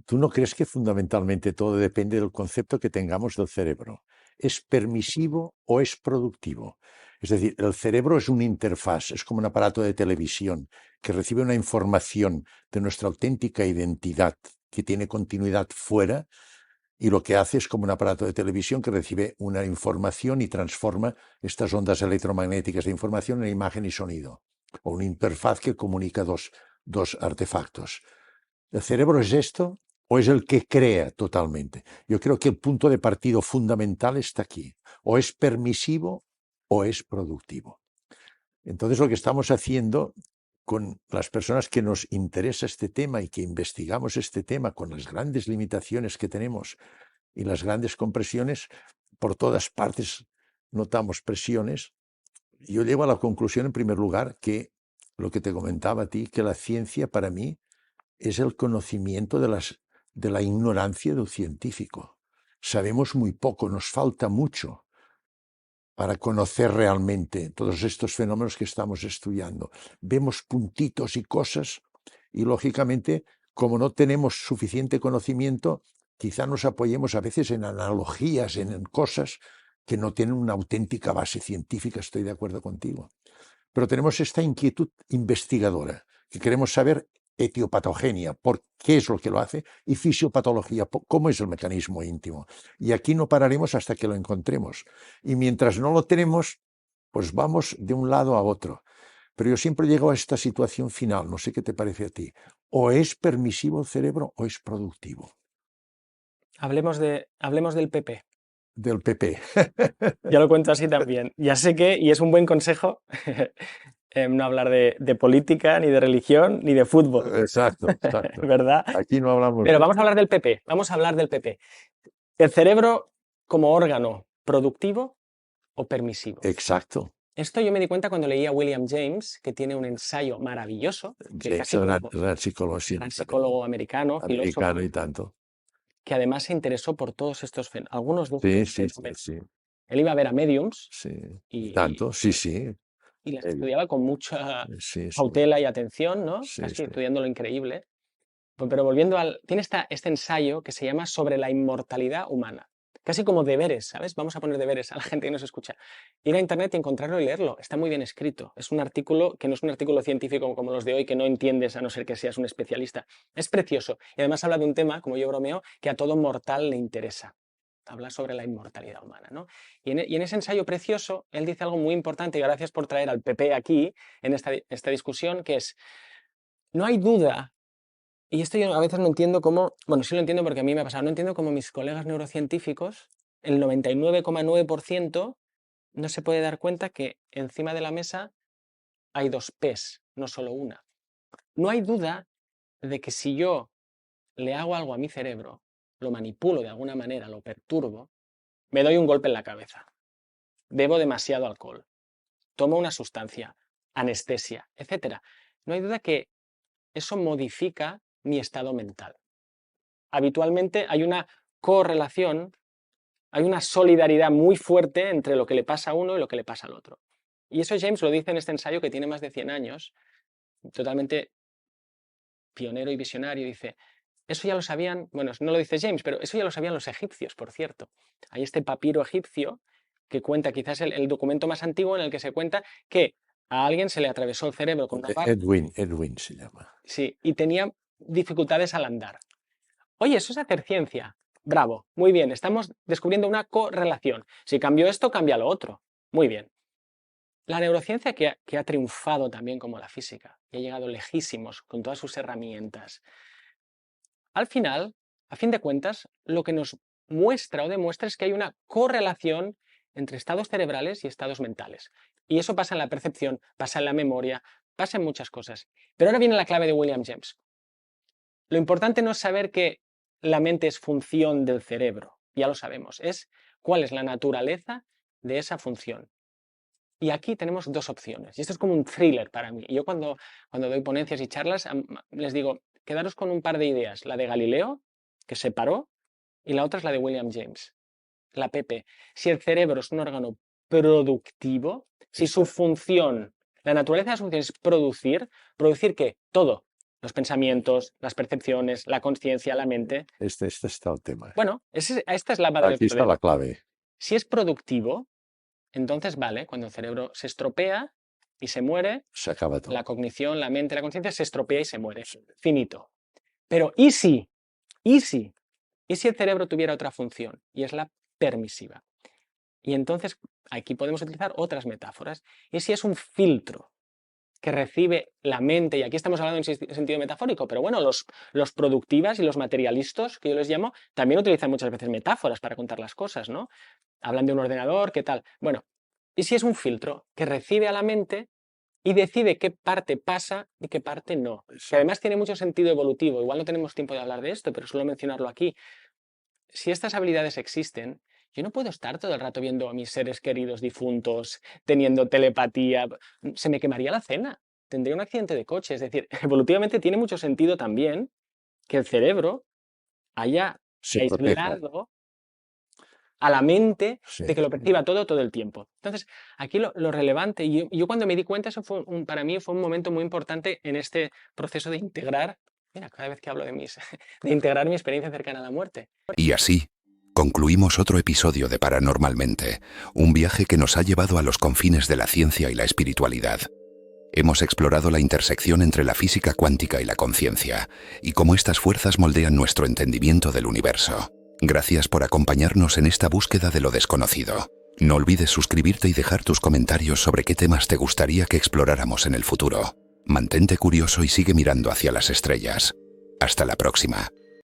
¿Tú no crees que fundamentalmente todo depende del concepto que tengamos del cerebro? ¿Es permisivo o es productivo? Es decir, el cerebro es una interfaz, es como un aparato de televisión que recibe una información de nuestra auténtica identidad que tiene continuidad fuera, y lo que hace es como un aparato de televisión que recibe una información y transforma estas ondas electromagnéticas de información en imagen y sonido, o una interfaz que comunica dos artefactos. ¿El cerebro es esto o es el que crea totalmente? Yo creo que el punto de partida fundamental está aquí. O es permisivo o es productivo. Entonces lo que estamos haciendo con las personas que nos interesa este tema y que investigamos este tema con las grandes limitaciones que tenemos y las grandes compresiones, por todas partes notamos presiones. Yo llego a la conclusión, en primer lugar, que lo que te comentaba a ti, que la ciencia para mí es el conocimiento de la ignorancia del científico. Sabemos muy poco, nos falta mucho para conocer realmente todos estos fenómenos que estamos estudiando. Vemos puntitos y cosas y, lógicamente, como no tenemos suficiente conocimiento, quizá nos apoyemos a veces en analogías, en cosas que no tienen una auténtica base científica, estoy de acuerdo contigo. Pero tenemos esta inquietud investigadora, que queremos saber etiopatogenia, por qué es lo que lo hace, y fisiopatología, cómo es el mecanismo íntimo. Y aquí no pararemos hasta que lo encontremos. Y mientras no lo tenemos, pues vamos de un lado a otro. Pero yo siempre llego a esta situación final, no sé qué te parece a ti. O es permisivo el cerebro o es productivo. Hablemos del PP. Del PP. Ya lo cuento así también. Ya sé que, y es un buen consejo, no hablar de política, ni de religión, ni de fútbol. Exacto, exacto. ¿Verdad? Aquí no hablamos. Pero vamos a hablar del PP. Vamos a hablar del PP. El cerebro como órgano productivo o permisivo. Exacto. Esto yo me di cuenta cuando leí a William James, que tiene un ensayo maravilloso. Que James, gran psicólogo, sí, gran psicólogo americano, filósofo, y tanto. que además se interesó por todos estos fenómenos. Algunos de estos Sí. Él iba a ver a mediums. Sí, y tanto, sí. Y las estudiaba con mucha cautela y atención, ¿no? Casi estudiando lo increíble. Pero volviendo tiene este ensayo que se llama Sobre la inmortalidad humana. Casi como deberes, ¿sabes? Vamos a poner deberes a la gente que nos escucha. Ir a internet y encontrarlo y leerlo. Está muy bien escrito. Es un artículo que no es un artículo científico como los de hoy, que no entiendes a no ser que seas un especialista. Es precioso. Y además habla de un tema, como yo bromeo, que a todo mortal le interesa. Habla sobre la inmortalidad humana, ¿no? Y en ese ensayo precioso, él dice algo muy importante, y gracias por traer al PP aquí, en esta discusión, que es, no hay duda. Y esto yo a veces no entiendo cómo, bueno, sí lo entiendo porque a mí me ha pasado, no entiendo cómo mis colegas neurocientíficos, el 99,9% no se puede dar cuenta que encima de la mesa hay dos P's, no solo una. No hay duda de que si yo le hago algo a mi cerebro, lo manipulo de alguna manera, lo perturbo, me doy un golpe en la cabeza, bebo demasiado alcohol, tomo una sustancia, anestesia, etc. No hay duda que eso modifica mi estado mental. Habitualmente hay una correlación, hay una solidaridad muy fuerte entre lo que le pasa a uno y lo que le pasa al otro. Y eso James lo dice en este ensayo que tiene más de 100 años, totalmente pionero y visionario. Dice, eso ya lo sabían, bueno, no lo dice James, pero eso ya lo sabían los egipcios, por cierto. Hay este papiro egipcio que cuenta, quizás el documento más antiguo en el que se cuenta que a alguien se le atravesó el cerebro con una barra. Edwin se llama. Sí, y tenía dificultades al andar. Oye, eso es hacer ciencia. Bravo, muy bien, estamos descubriendo una correlación. Si cambio esto, cambia lo otro. Muy bien. La neurociencia que ha triunfado también como la física y ha llegado lejísimos con todas sus herramientas. Al final, a fin de cuentas, lo que nos muestra o demuestra es que hay una correlación entre estados cerebrales y estados mentales. Y eso pasa en la percepción, pasa en la memoria, pasa en muchas cosas. Pero ahora viene la clave de William James. Lo importante no es saber que la mente es función del cerebro, ya lo sabemos, es cuál es la naturaleza de esa función. Y aquí tenemos dos opciones, y esto es como un thriller para mí. Y yo cuando doy ponencias y charlas, les digo, quedaros con un par de ideas, la de Galileo, que se paró, y la otra es la de William James, la PP. Si el cerebro es un órgano productivo, si su función, la naturaleza de su función es ¿producir qué? Todo. Los pensamientos, las percepciones, la conciencia, la mente. Este está el tema. Bueno, esta es la base del Aquí está problema. la clave. Si es productivo, entonces vale, cuando el cerebro se estropea y se muere, Se acaba todo. la cognición, la mente, la conciencia se estropea y se muere. Finito. Pero ¿y si el cerebro tuviera otra función? Y es la permisiva. Y entonces aquí podemos utilizar otras metáforas. ¿Y si es un filtro que recibe la mente? Y aquí estamos hablando en sentido metafórico, pero bueno, los productivas y los materialistas, que yo les llamo, también utilizan muchas veces metáforas para contar las cosas, ¿no? Hablan de un ordenador, ¿qué tal? Bueno, ¿y si es un filtro que recibe a la mente y decide qué parte pasa y qué parte no? Que además tiene mucho sentido evolutivo. Igual no tenemos tiempo de hablar de esto, pero suelo mencionarlo aquí. Si estas habilidades existen, yo no puedo estar todo el rato viendo a mis seres queridos difuntos, teniendo telepatía. Se me quemaría la cena. Tendría un accidente de coche. Es decir, evolutivamente tiene mucho sentido también que el cerebro haya aislado a la mente de que lo perciba todo el tiempo. Entonces, aquí lo relevante, y yo cuando me di cuenta, eso para mí fue un momento muy importante en este proceso de integrar, mira, cada vez que hablo de integrar mi experiencia cercana a la muerte. Y así, concluimos otro episodio de Paranormalmente, un viaje que nos ha llevado a los confines de la ciencia y la espiritualidad. Hemos explorado la intersección entre la física cuántica y la conciencia, y cómo estas fuerzas moldean nuestro entendimiento del universo. Gracias por acompañarnos en esta búsqueda de lo desconocido. No olvides suscribirte y dejar tus comentarios sobre qué temas te gustaría que exploráramos en el futuro. Mantente curioso y sigue mirando hacia las estrellas. Hasta la próxima.